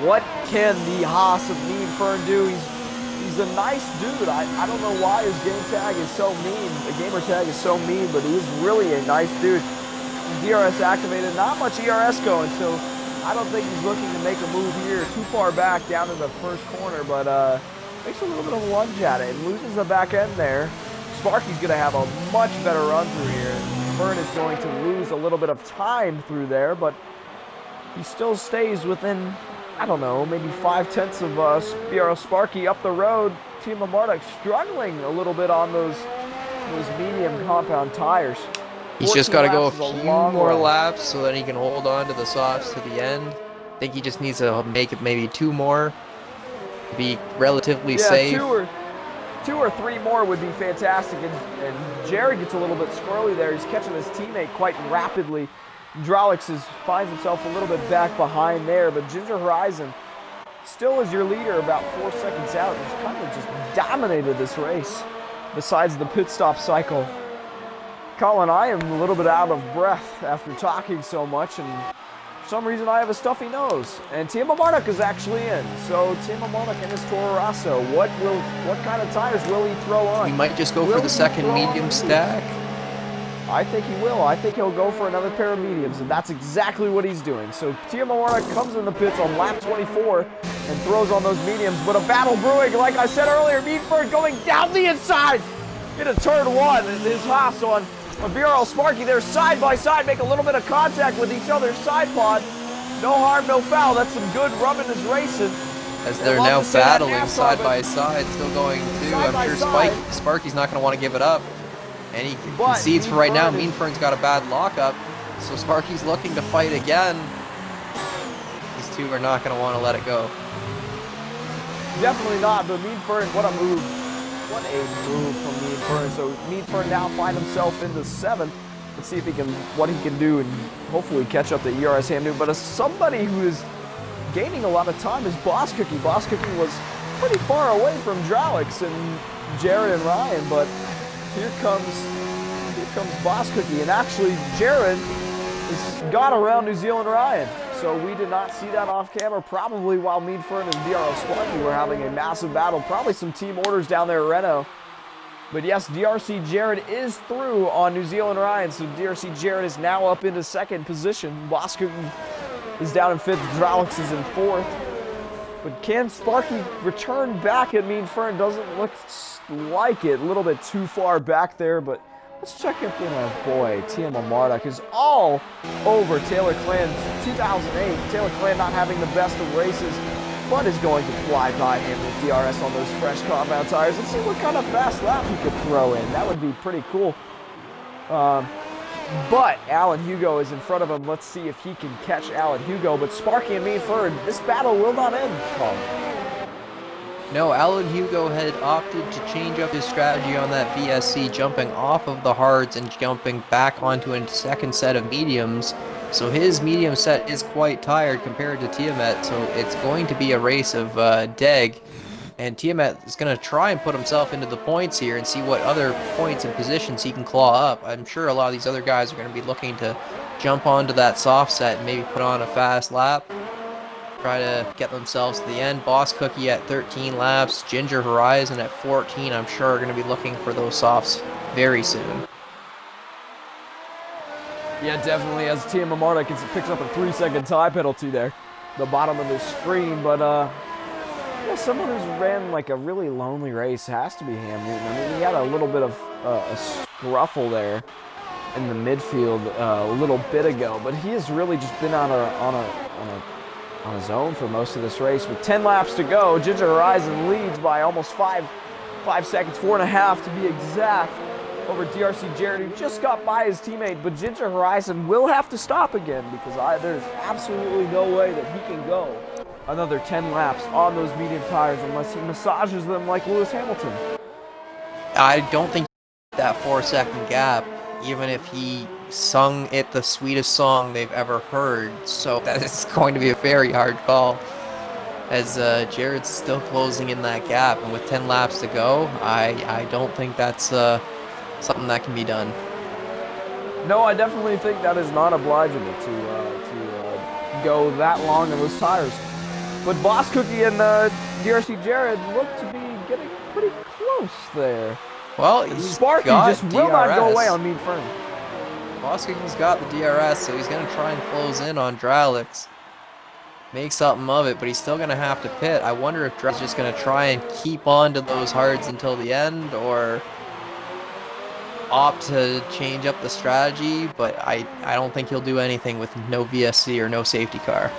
What can the Haas of Mean Fern do? He's a nice dude. I don't know why his game tag is so mean. The gamer tag is so mean, but he's really a nice dude. DRS activated, not much ERS going, so I don't think he's looking to make a move here too far back down in the first corner, but makes a little bit of a lunge at it and loses the back end there. Sparky's going to have a much better run through here. Fern is going to lose a little bit of time through there, but he still stays within, I don't know, maybe 5/10 of BRL Sparky up the road. Timo Marduk struggling a little bit on those medium compound tires. He's just got to go a few more laps so that he can hold on to the softs to the end. I think he just needs to make it maybe 2 more to be relatively safe. 2 or 3 more would be fantastic, and Jared gets a little bit squirrely there. He's catching his teammate quite rapidly. Dralix finds himself a little bit back behind there, but Ginger Horizon still is your leader about 4 seconds out. He's kind of just dominated this race besides the pit stop cycle. Colin, I am a little bit out of breath after talking so much, and for some reason I have a stuffy nose. And Timo Marduk is actually in. So Timo Marduk and his Toro Rosso, what kind of tires will he throw on? He might just go for the second medium stack. I think he will. I think he'll go for another pair of mediums, and that's exactly what he's doing. So Timo Marduk comes in the pits on lap 24. and throws on those mediums. But a battle brewing, like I said earlier, Meadford going down the inside into turn 1. And his Haas on BRL Sparky there side by side, make a little bit of contact with each other's side pod. No harm, no foul. That's some good rubbing is racing. As they're now battling side by side, still going too. I'm sure Sparky's not going to want to give it up. And he concedes for right now. Meanfern's got a bad lockup, so Sparky's looking to fight again. These two are not going to want to let it go. Definitely not, but Meadfern, what a move. What a move from Meadfern. So Meadfern now find himself into 7th. Let's see if what he can do and hopefully catch up to ERS Hamdu. But as somebody who is gaining a lot of time is Boss Cookie. Boss Cookie was pretty far away from Drowix and Jared and Ryan, but here comes Boss Cookie. And actually, Jared has got around New Zealand Ryan. So we did not see that off camera, probably while Meadfern and DRL Sparky were having a massive battle. Probably some team orders down there at Renault. But yes, DRC Jared is through on New Zealand Ryan. So DRC Jared is now up into 2nd position. Boss Cookie is down in 5th. Drowix is in 4th. But can Sparky return back at Meadfern? Doesn't look like it. A little bit too far back there, but let's check up in our boy, TM Marduk is all over Taylor Clan 2008. Taylor Clan not having the best of races, but is going to fly by him with DRS on those fresh compound tires. Let's see what kind of fast lap he could throw in. That would be pretty cool. But Alan Hugo is in front of him. Let's see if he can catch Alan Hugo. But Sparky and Meadford, this battle will not end, Colin. No, Alan Hugo had opted to change up his strategy on that VSC, jumping off of the hards and jumping back onto a 2nd set of mediums. So his medium set is quite tired compared to Tiamat, so it's going to be a race of Deg. And Tiamat is going to try and put himself into the points here and see what other points and positions he can claw up. I'm sure a lot of these other guys are going to be looking to jump onto that soft set and maybe put on a fast lap. Try to get themselves to the end. Boss Cookie at 13 laps. Ginger Horizon at 14. I'm sure are going to be looking for those softs very soon. Yeah, definitely. As TM Marduk picks up a 3-second tie penalty there, the bottom of the screen. But yeah, someone who's ran like a really lonely race has to be Ham Newton. I mean, he had a little bit of a scruffle there in the midfield a little bit ago, but he has really just been on his own for most of this race. With 10 laps to go, Ginger Horizon leads by almost 5 seconds, 4.5 to be exact, over DRC Jared, who just got by his teammate. But Ginger Horizon will have to stop again because there's absolutely no way that he can go another 10 laps on those medium tires unless he massages them like Lewis Hamilton. I don't think that 4-second gap, even if he sung it the sweetest song they've ever heard. So that is going to be a very hard call, as Jared's still closing in that gap, and with 10 laps to go, I don't think that's something that can be done. No, I definitely think that is not obligable to go that long in those tires. But Boss Cookie and DRC Jared look to be getting pretty close there. Well, Sparky just will not go away on Meadfern. Boss Cookie's got the DRS, so he's going to try and close in on Drowix. Make something of it, but he's still going to have to pit. I wonder if Drowix is just going to try and keep on to those hards until the end, or opt to change up the strategy, but I don't think he'll do anything with no VSC or no safety car.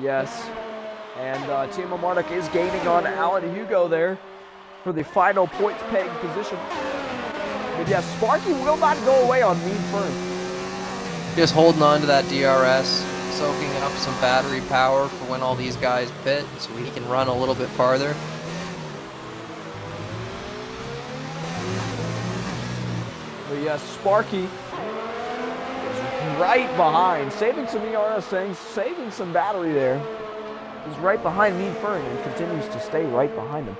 Yes, and Timo Marduk is gaining on Alan Hugo there for the final points paying position. But yes, Sparky will not go away on Meadfern. Just holding on to that DRS, soaking up some battery power for when all these guys pit, so he can run a little bit farther. But yes, Sparky is right behind, saving some ERS things, saving some battery there. He's right behind Meadfern and continues to stay right behind him.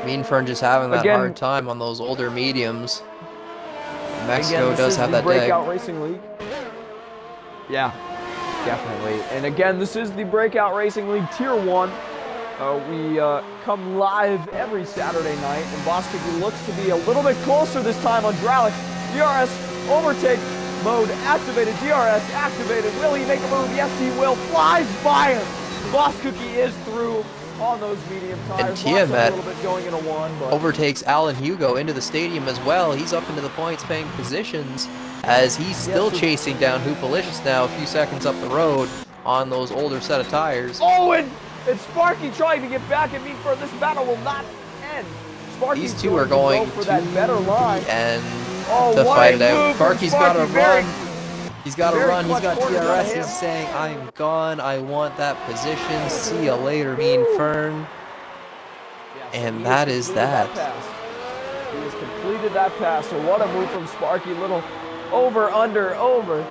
Meadfern just having that hard time on those older mediums. Mexico again, does have that Breakout Racing League. Yeah, definitely. And again, this is the Breakout Racing League Tier 1. We come live every Saturday night, and Boss Cookie looks to be a little bit closer this time on Drowix. DRS overtake mode activated, DRS activated. Will he make a move? Yes, he will. Flies by him. Boss Cookie is through on those medium tires. And Tiamat a little bit going into one, but overtakes Alan Hugo into the stadium as well. He's up into the points paying positions as he's still chasing down Hoopalicious now a few seconds up the road on those older set of tires. Oh, and Sparky trying to get back at me for this battle will not end. Sparky's These two are going for that better line. And Oh, to what fight a it out. move Sparky's from got to Sparky. run. He's got to run. He's got clutch corners DRS. on him. He's saying, I'm gone. I want that position. See ya later, me and Fern. And that is that. He has completed that pass. So what a move from Sparky. Little over, under, over.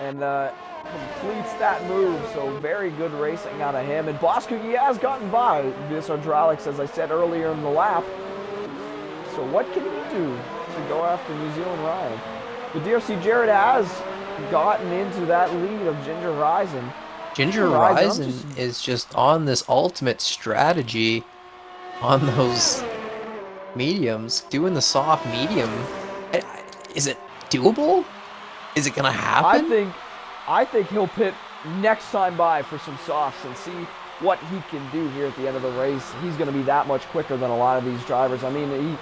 And completes that move. So very good racing out of him. And Boss Cookie has gotten by this Hydraulics, as I said earlier in the lap. So what can he do to go after New Zealand Ryan? The DRC Jared has gotten into that lead of Ginger Horizon. Ginger Horizon is just on this ultimate strategy on those mediums, doing the soft medium. Is it doable? Is it gonna happen? I think he'll pit next time by for some softs and see what he can do here at the end of the race. He's going to be that much quicker than a lot of these drivers. I mean,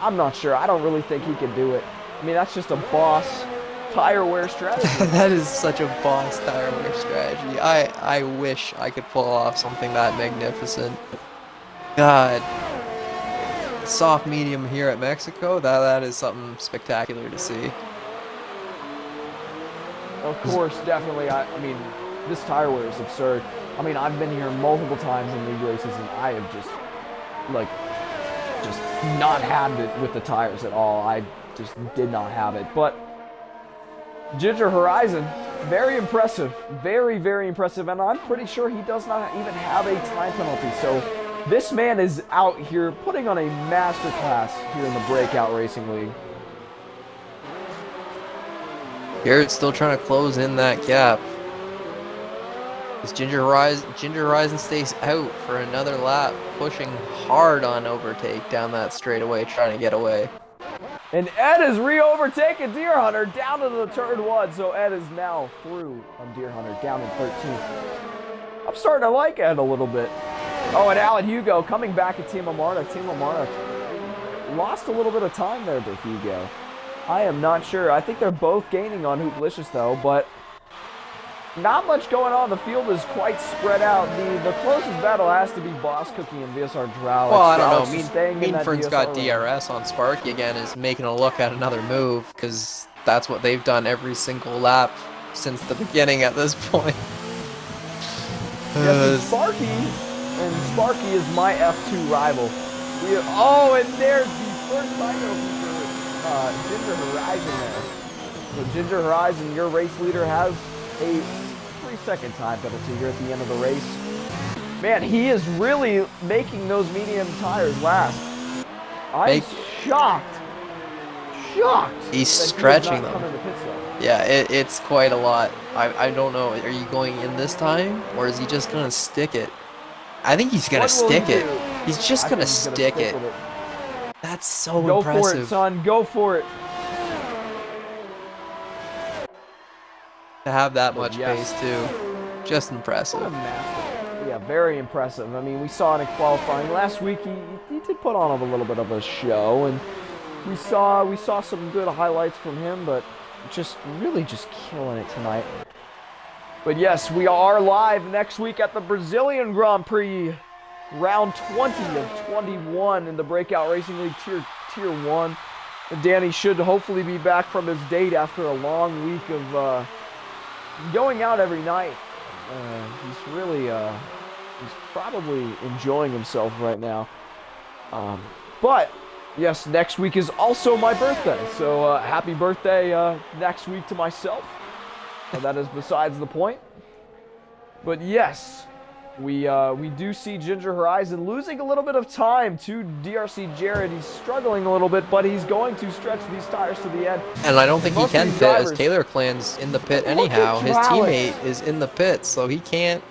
I'm not sure. I don't really think he can do it. I mean, that's just a boss tire wear strategy. That is such a boss tire wear strategy. I wish I could pull off something that magnificent. God. Soft medium here at Mexico, that is something spectacular to see. Of course, definitely. I mean, this tire wear is absurd. I mean, I've been here multiple times in league races, and I have just not had it with the tires at all. I just did not have it. But Ginger Horizon, very impressive. Very, very impressive. And I'm pretty sure he does not even have a time penalty. So this man is out here putting on a masterclass here in the Breakout Racing League. Garrett's still trying to close in that gap. As Ginger Horizon stays out for another lap, pushing hard on overtake down that straightaway, trying to get away. And Ed is re-overtaken Deer Hunter down to the turn one, so Ed is now through on Deer Hunter, down in 13th. I'm starting to like Ed a little bit. Oh, and Alan Hugo coming back at Team Amarta. Team Amarta lost a little bit of time there to Hugo. I am not sure. I think they're both gaining on Hoopalicious though, but not much going on. The field is quite spread out. The closest battle has to be Boss Cookie and VSR Drowix. Well, I don't know. Mean Fern's got DRS on Sparky again, is making a look at another move, because that's what they've done every single lap since the beginning at this point. Yes, Sparky is my F2 rival. Oh, and there's the first final for Ginger Horizon there. So Ginger Horizon, your race leader, has a 3-second time penalty here at the end of the race. Man, he is really making those medium tires last. I'm shocked. He's stretching them. Yeah, it's quite a lot. I don't know. Are you going in this time, or is he just gonna stick it? I think he's gonna stick it. He's just gonna stick it. That's so impressive. Go for it, son. Go for it. To have that much pace too, just impressive. Yeah, very impressive. I mean, we saw it in qualifying last week. He did put on a little bit of a show, and we saw some good highlights from him, but really just killing it tonight. But yes, we are live next week at the Brazilian Grand Prix, round 20 of 21 in the Breakout Racing League Tier 1. And Danny should hopefully be back from his date after a long week of going out every night. He's probably enjoying himself right now. But yes, next week is also my birthday. So happy birthday next week to myself. That is besides the point. But yes, we do see Ginger Horizon losing a little bit of time to DRC Jared. He's struggling a little bit, but he's going to stretch these tires to the end. And I don't think he can pit, as Taylor Clan's in the pit anyhow. His teammate is in the pit, so he can't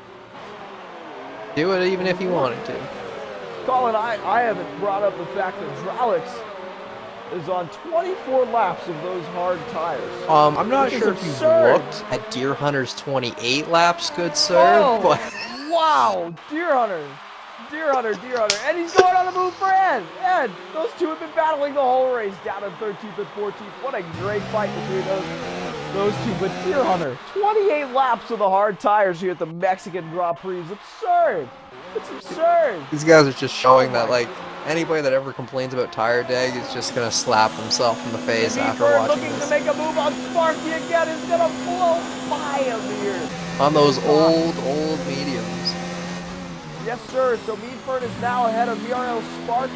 do it even if he wanted to. Colin, I haven't brought up the fact that Drowix is on 24 laps of those hard tires. I'm not Which is sure if you've absurd. looked at Deer Hunter's 28 laps, good sir, Oh, but wow, Deer Hunter. Deer Hunter, Deer Hunter. And he's going on the move for Ed. Ed, those two have been battling the whole race down in 13th and 14th. What a great fight between those two. But Deer Hunter, 28 laps of the hard tires here at the Mexican Grand Prix is absurd. It's absurd. these guys are just showing that, like, anybody that ever complains about tire dag is just gonna slap himself in the face after Meadford watching looking this. to make a move on Sparky again is going to blow by him here. On those old mediums. Yes, sir. So Meadford is now ahead of VRL Sparky.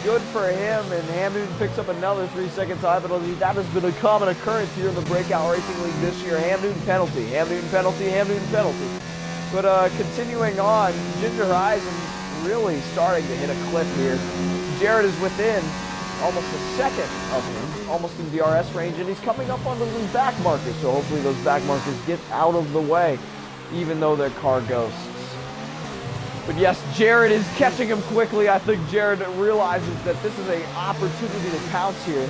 Good for him, and Hamden picks up another 3-second time penalty. That has been a common occurrence here in the Breakout Racing League this year. Hamden penalty, Hamden penalty, Hamden penalty. But continuing on, Ginger Horizon really starting to hit a cliff here. Jared is within almost a second of him, almost in DRS range, and he's coming up onto some back markers. So hopefully those back markers get out of the way, even though they're car ghosts. But yes, Jared is catching him quickly. I think Jared realizes that this is an opportunity to pounce here.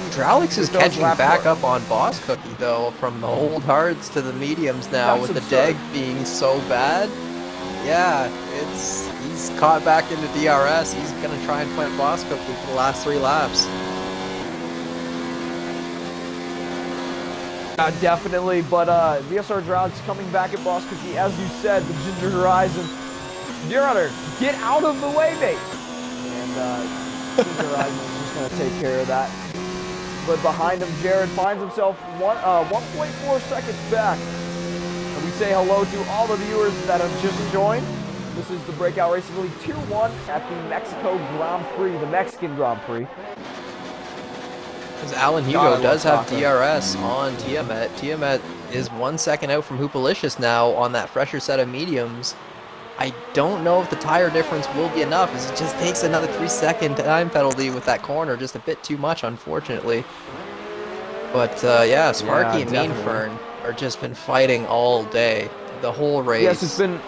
Hydraulics is catching back up on Boss Cookie, though, from the old hards to the mediums now, That's with absurd. the dag being so bad. Yeah, he's caught back into DRS. He's going to try and fight Boss Cookie for the last 3 laps. Definitely, but VSR Hydraulics coming back at Boss Cookie. As you said, the Ginger Horizon. Deer Hunter, get out of the way, mate. And Ginger Horizon is just going to take care of that. But behind him, Jared finds himself 1.4 seconds back. And we say hello to all the viewers that have just joined. This is the Breakout Racing League Tier 1 at the Mexico Grand Prix, the Mexican Grand Prix. Because Alan Hugo does have DRS on Tiamat. Tiamat is 1 second out from Hoopalicious now on that fresher set of mediums. I don't know if the tire difference will be enough, as it just takes another 3-second time penalty with that corner, just a bit too much, unfortunately. But yeah, Sparky and Meanfern are just been fighting all day, the whole race. Yes, it's been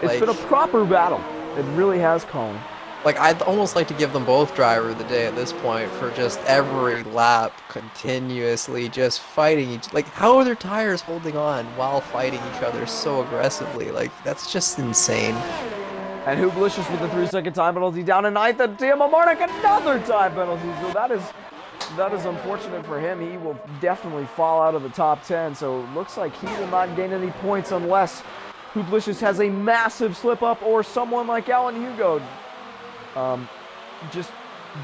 a proper battle. It really has, Colin. Like, I'd almost like to give them both driver of the day at this point for just every lap continuously just fighting each. Like, how are their tires holding on while fighting each other so aggressively? Like, that's just insane. And Hoopalicious with the 3-second time penalty down in 9th, and Timo Marnik another time penalty. So that is unfortunate for him. He will definitely fall out of the top 10. So it looks like he will not gain any points unless Hoopalicious has a massive slip up or someone like Alan Hugo just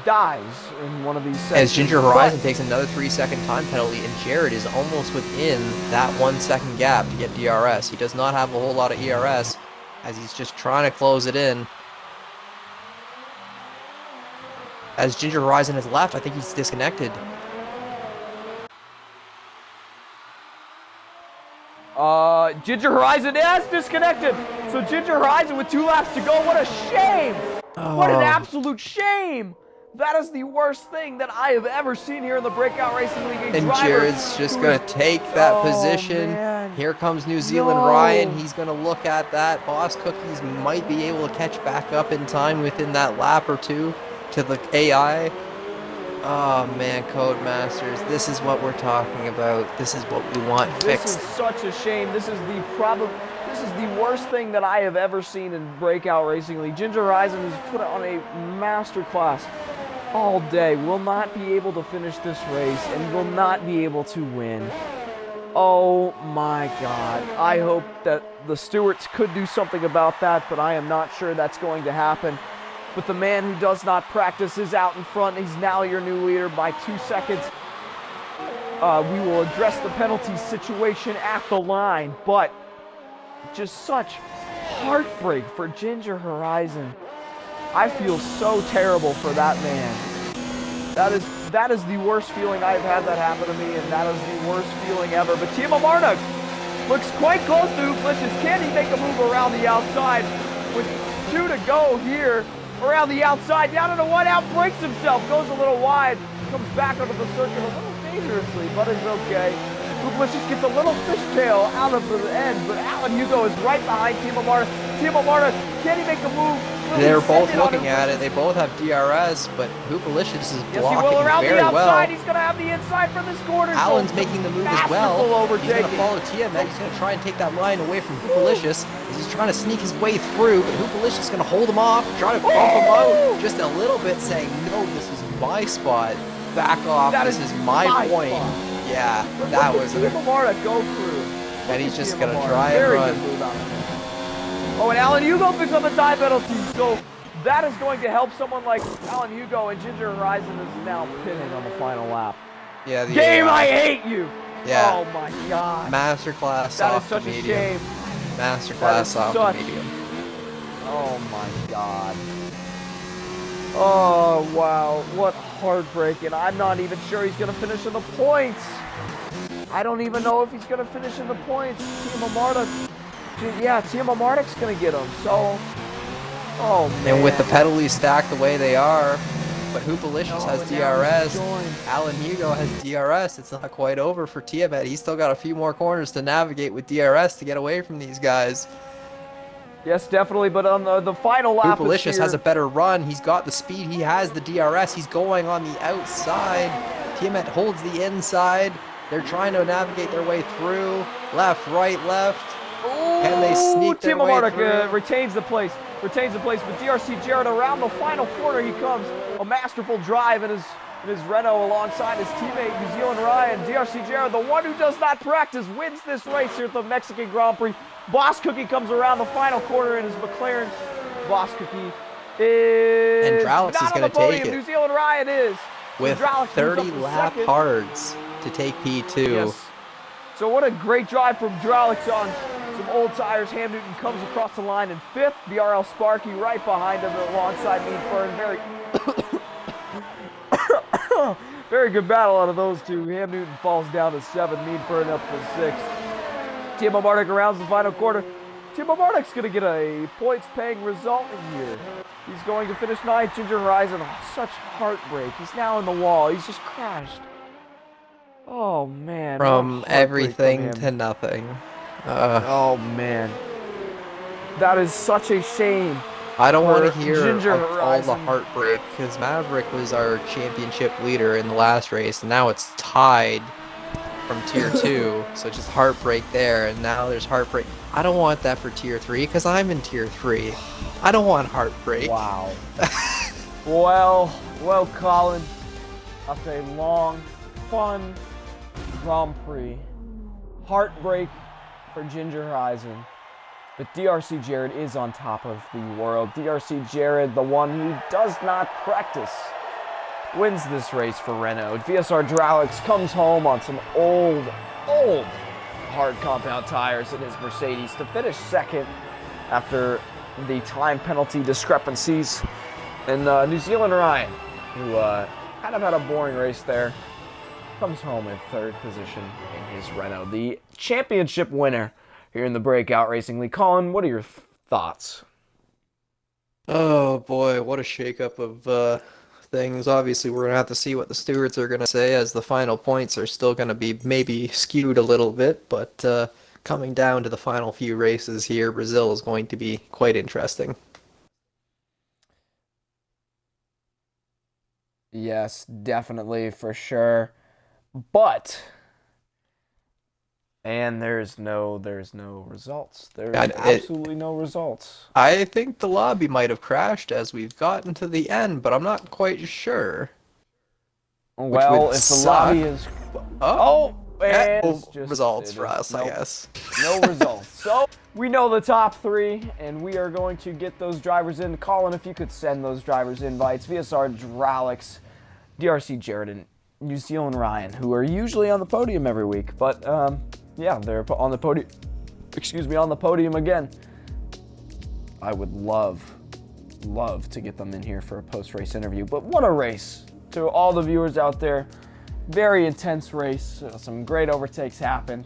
dies in one of these sections. As Ginger Horizon takes another 3-second time penalty, and Jared is almost within that 1 second gap to get DRS. He does not have a whole lot of ERS, as he's just trying to close it in. As Ginger Horizon has left, I think he's disconnected. Ginger Horizon has disconnected. So Ginger Horizon with 2 laps to go. What a shame. What an absolute shame. That is the worst thing that I have ever seen here in the Breakout Racing League. And Jared's just going to take that position. Man. Here comes New Zealand Ryan. He's going to look at that. Boss Cookies might be able to catch back up in time within that lap or two to the AI. Oh man, Codemasters, this is what we're talking about. This is what we want fixed. This is such a shame. This is the worst thing that I have ever seen in Breakout Racing League. Ginger Horizon has put on a masterclass all day. Will not be able to finish this race and will not be able to win. Oh my God. I hope that the stewards could do something about that, but I am not sure that's going to happen. But the man who does not practice is out in front. He's now your new leader by 2 seconds. We will address the penalty situation at the line, but just such heartbreak for Ginger Horizon. I feel so terrible for that man. That is the worst feeling I've had that happen to me, and that is the worst feeling ever. But Timo Marnik looks quite close to Hoopalicious. Can he make a move around the outside with 2 to go here? Around the outside, down into 1 out, breaks himself, goes a little wide, comes back onto the circuit a little dangerously, but is okay. Hoopalicious gets a little fishtail out of the end, but Alan Hugo is right behind Timo Marnik. Timo Marnik, can he make a move? They're both looking at it. They both have DRS, but Hoopalicious is blocking very well. He's going to have the inside for this corner. Allen's making the move as well. He's going to follow Tiamat. He's going to try and take that line away from Hoopalicious. He's trying to sneak his way through, but Hoopalicious is going to hold him off, try to bump him out just a little bit, saying, no, this is my spot. Back off. This is my point. Yeah, that was it. Go through. And he's just going to try and run. Oh, and Alan Hugo picks up a time penalty, so that is going to help someone like Alan Hugo, and Ginger Horizon is now pinning on the final lap. Yeah, Game, I hate you! Yeah. Oh my god. Masterclass that off is such the a medium. shame. Masterclass off the medium. Oh my god. Oh, wow. What heartbreak, and I'm not even sure he's going to finish in the points. I don't even know if he's going to finish in the points. Team Amarta. Yeah, Team Amartic's going to get him, so... Oh, man. And with the penalties stacked the way they are, but Hoopalicious has DRS, Alan Hugo has DRS, it's not quite over for Tiamat. He's still got a few more corners to navigate with DRS to get away from these guys. Yes, definitely, but on the final lap Hoopalicious has a better run, he's got the speed, he has the DRS, he's going on the outside. Tiamat holds the inside, they're trying to navigate their way through, left, right, left. Can they sneak their way through? Team Amartic retains the place, but DRC Jared around the final corner he comes. A masterful drive in his Renault alongside his teammate New Zealand Ryan. DRC Jared, the one who does not practice, wins this race here at the Mexican Grand Prix. Boss Cookie comes around the final corner in his McLaren. Boss Cookie is and Dralix is going to take it. New Zealand Ryan is. With 30 lap hards to take P2. Yes. So what a great drive from Dralix on some old tires. Ham Newton comes across the line in 5th. BRL Sparky right behind him alongside Mead Fern. Very good battle out of those two. Ham Newton falls down to 7th. Mead Fern up to 6th. Team Amartic around the final quarter. Team Amartic's going to get a points-paying result in here. He's going to finish 9th. Ginger Horizon, such heartbreak. He's now in the wall. He's just crashed. Oh, man. From everything to nothing. Oh, man. That is such a shame. I don't want to hear all the heartbreak, because Maverick was our championship leader in the last race, and now it's tied from Tier 2, so just heartbreak there, and now there's heartbreak. I don't want that for Tier 3, because I'm in Tier 3. I don't want heartbreak. Wow. well, Colin, after a long, fun Grand Prix, heartbreak for Ginger Horizon, but DRC Jared is on top of the world. DRC Jared, the one who does not practice, wins this race for Renault. VSR Dralix comes home on some old hard compound tires in his Mercedes to finish 2nd after the time penalty discrepancies. And New Zealand Ryan, who kind of had a boring race there, comes home in 3rd position in his Renault. The championship winner here in the Breakout Racing League. Colin, what are your thoughts? Oh boy, what a shakeup of things. Obviously, we're going to have to see what the stewards are going to say, as the final points are still going to be maybe skewed a little bit, but coming down to the final few races here, Brazil is going to be quite interesting. Yes, definitely, for sure. But, and there's no results. There's absolutely no results. I think the lobby might have crashed as we've gotten to the end, but I'm not quite sure. Well, if the lobby is... results for us, I guess. No results. So, we know the top 3, and we are going to get those drivers in. Colin, if you could send those drivers invites. VSR Dralix, DRC Jared, and New Zealand Ryan, who are usually on the podium every week. But, yeah, they're on the podium. On the podium again. I would love to get them in here for a post-race interview. But what a race. To all the viewers out there, very intense race. Some great overtakes happened.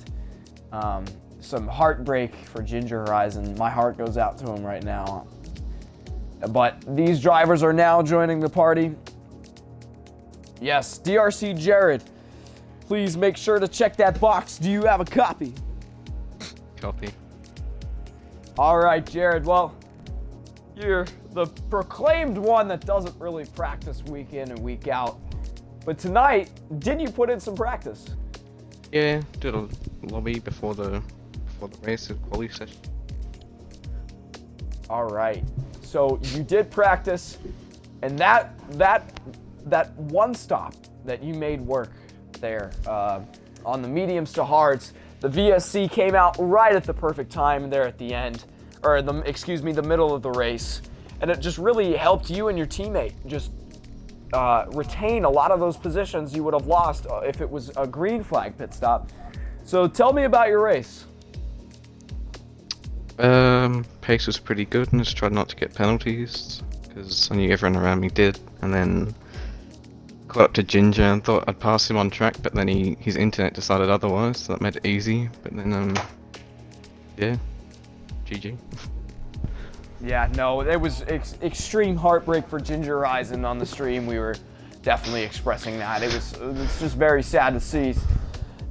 Some heartbreak for Ginger Horizon. My heart goes out to him right now. But these drivers are now joining the party. Yes, DRC Jared, please make sure to check that box. Do you have a copy? Copy. All right, Jared. Well, you're the proclaimed one that doesn't really practice week in and week out. But tonight, did you put in some practice? Yeah, did a lobby before the race, the quali session. All right. So you did practice, and that one stop that you made work there on the mediums to hards, the VSC came out right at the perfect time there at the end, or the middle of the race, and it just really helped you and your teammate just retain a lot of those positions you would have lost if it was a green flag pit stop. So tell me about your race. Pace was pretty good, and just tried not to get penalties because I knew everyone around me did. And then got up to Ginger and thought I'd pass him on track, but then his internet decided otherwise, so that made it easy. But then yeah, GG. Yeah, no, it was extreme heartbreak for Ginger Horizon on the stream. We were definitely expressing that. It's just very sad to see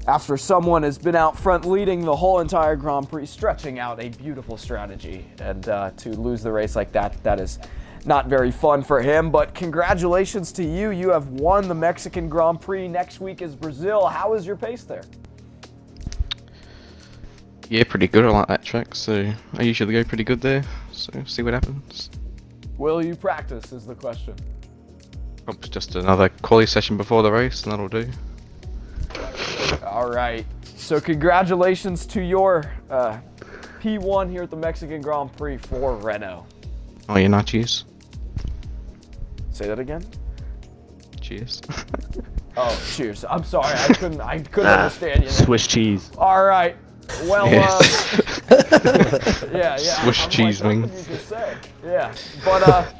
after someone has been out front leading the whole entire Grand Prix, stretching out a beautiful strategy, and to lose the race like that, that is not very fun for him. But congratulations to you. You have won the Mexican Grand Prix. Next week is Brazil. How is your pace there? Yeah, pretty good. I like that track, so I usually go pretty good there. So see what happens. Will you practice is the question. Probably just another quali session before the race, and that'll do. All right. So congratulations to your P1 here at the Mexican Grand Prix for Renault. Oh, you're not cheers. Say that again. Cheers. Oh, cheers. I'm sorry. I couldn't understand you there. Swiss cheese. All right. Well, Yes. yeah. Swiss I'm cheese like, wing. what did you just say? Yeah. But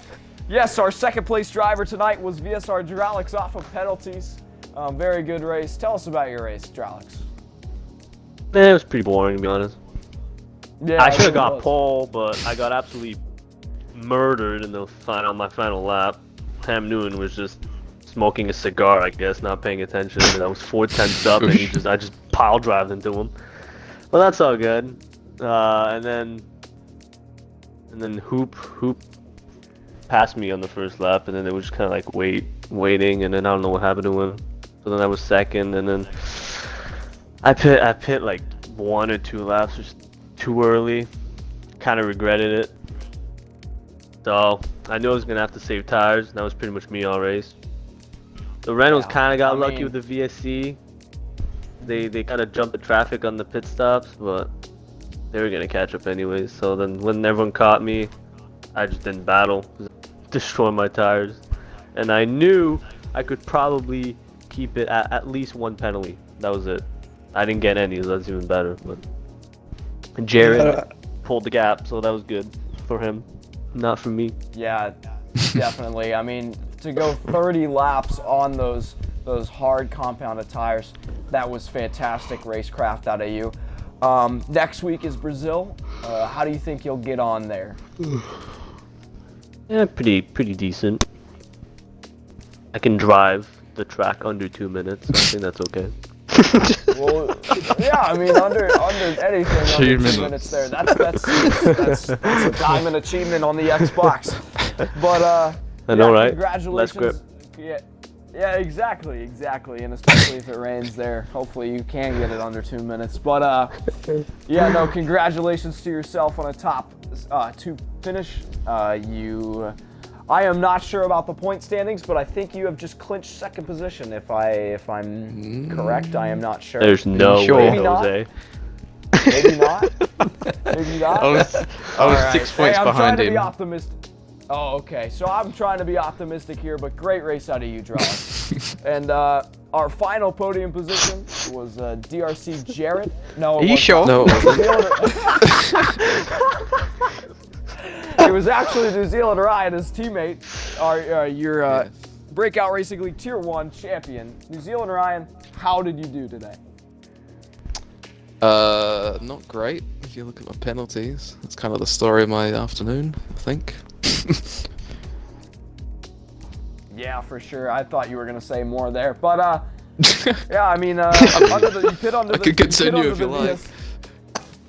yes, our second place driver tonight was VSR Dralix off of penalties. Very good race. Tell us about your race, Dralix. It was pretty boring, to be honest. Yeah, I should it have got was. pole, but I got absolutely murdered in the on my final lap. Tam Nguyen was just smoking a cigar, I guess, not paying attention. And I was 4/10 up, and I just pile drived into him. Well, that's all good. And then Hoop passed me on the first lap, and then it was just kind of like waiting, and then I don't know what happened to him. So then I was second, and then I pit like 1 or 2 laps, just too early. Kind of regretted it. So I knew I was gonna have to save tires. And that was pretty much me all race. The Renaults kind of got lucky with the VSC. They kind of jumped the traffic on the pit stops, but they were gonna catch up anyways. So then when everyone caught me, I just didn't battle, destroy my tires, and I knew I could probably keep it at least 1 penalty. That was it. I didn't get any, so that's even better. But Jared pulled the gap, so that was good for him, not for me. Yeah, definitely. I mean, to go 30 laps on those hard compounded tires, that was fantastic racecraft out of you. Next week is Brazil. How do you think you'll get on there? Yeah, pretty decent. I can drive the track under 2 minutes. I think that's okay. Well, yeah, I mean, under anything, under 2 minutes there. That's a diamond achievement on the Xbox. But I know, right? Congratulations. Less grip. Yeah, exactly, and especially if it rains there, hopefully you can get it under 2 minutes. But yeah, no, congratulations to yourself on a top 2 finish. I am not sure about the point standings, but I think you have just clinched second position. If I'm correct, I am not sure. There's no way, Maybe not. Jose. Maybe not. Maybe not. I was Alright. 6 points I'm behind trying to him. be optimistic. Oh, okay. So I'm trying to be optimistic here, but great race out of you, Dralix. And our final podium position was DRC Jared. No, Are you sure? No, it was actually New Zealand Ryan, his teammate, your Breakout Racing League Tier 1 champion. New Zealand Ryan, how did you do today? Not great. If you look at my penalties, that's kind of the story of my afternoon, I think. Yeah, for sure. I thought you were gonna say more there, but yeah, I mean, you pit under the. I could continue if you like.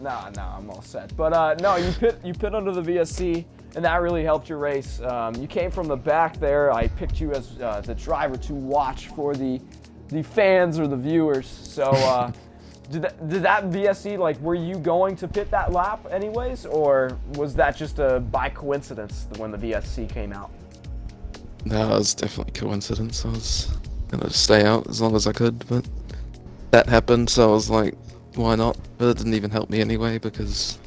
No, I'm all set. But no, you pit under the VSC. and that really helped your race. You came from the back there. I picked you as the driver to watch for the fans or the viewers. So did that VSC, like, were you going to pit that lap anyways, or was that just by coincidence when the VSC came out? No, it was definitely coincidence. I was gonna stay out as long as I could, but that happened, so I was like, why not? But it didn't even help me anyway, because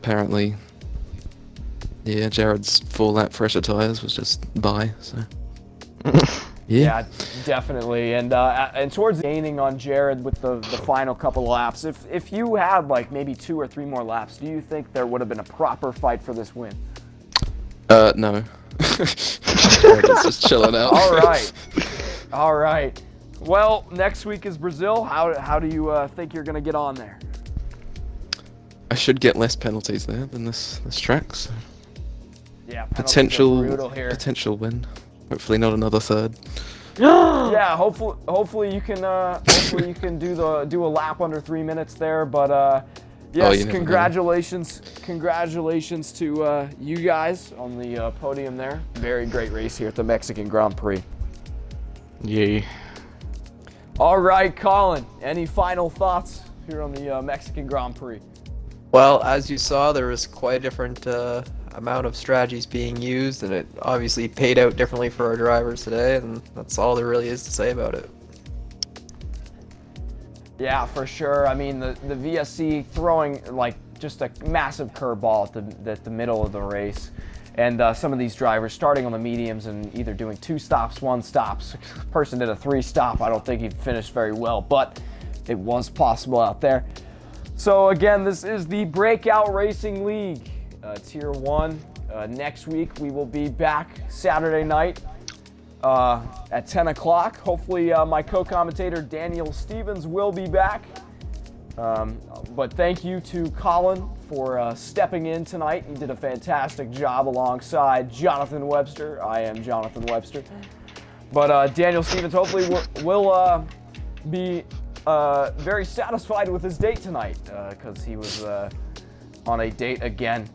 apparently, yeah, Jared's full lap fresher tires was just by, so. Yeah, definitely. And towards gaining on Jared with the final couple laps, if you had like maybe 2 or 3 more laps, do you think there would have been a proper fight for this win? No. Jared was just chilling out. All right. Well, next week is Brazil. How do you think you're gonna get on there? I should get less penalties there than this track, so. Yeah, penalties are brutal here. Potential win. Hopefully not another third. Yeah, hopefully you can do a lap under 3 minutes there. But yes, congratulations to you guys on the podium there. Very great race here at the Mexican Grand Prix. Yay. All right, Colin, any final thoughts here on the Mexican Grand Prix? Well, as you saw, there was quite a different amount of strategies being used, and it obviously paid out differently for our drivers today, and that's all there really is to say about it. Yeah, for sure. I mean, the VSC throwing like just a massive curveball at the middle of the race, and some of these drivers starting on the mediums and either doing 2 stops, 1 stops. Person did a 3 stop. I don't think he finished very well, but it was possible out there. So again, this is the Breakout Racing League. Tier 1. Next week we will be back Saturday night at 10 o'clock. Hopefully my co-commentator Daniel Stevens will be back. But thank you to Colin for stepping in tonight. He did a fantastic job alongside Jonathan Webster. I am Jonathan Webster. But Daniel Stevens hopefully will be very satisfied with his date tonight because he was on a date again.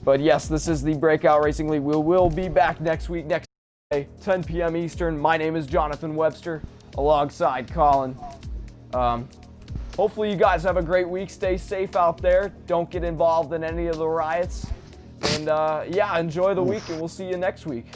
But yes, this is the Breakout Racing League. We will be back next week, next Day, 10 p.m. Eastern. My name is Jonathan Webster, alongside Colin. Hopefully you guys have a great week. Stay safe out there. Don't get involved in any of the riots. And yeah, enjoy the week, and we'll see you next week.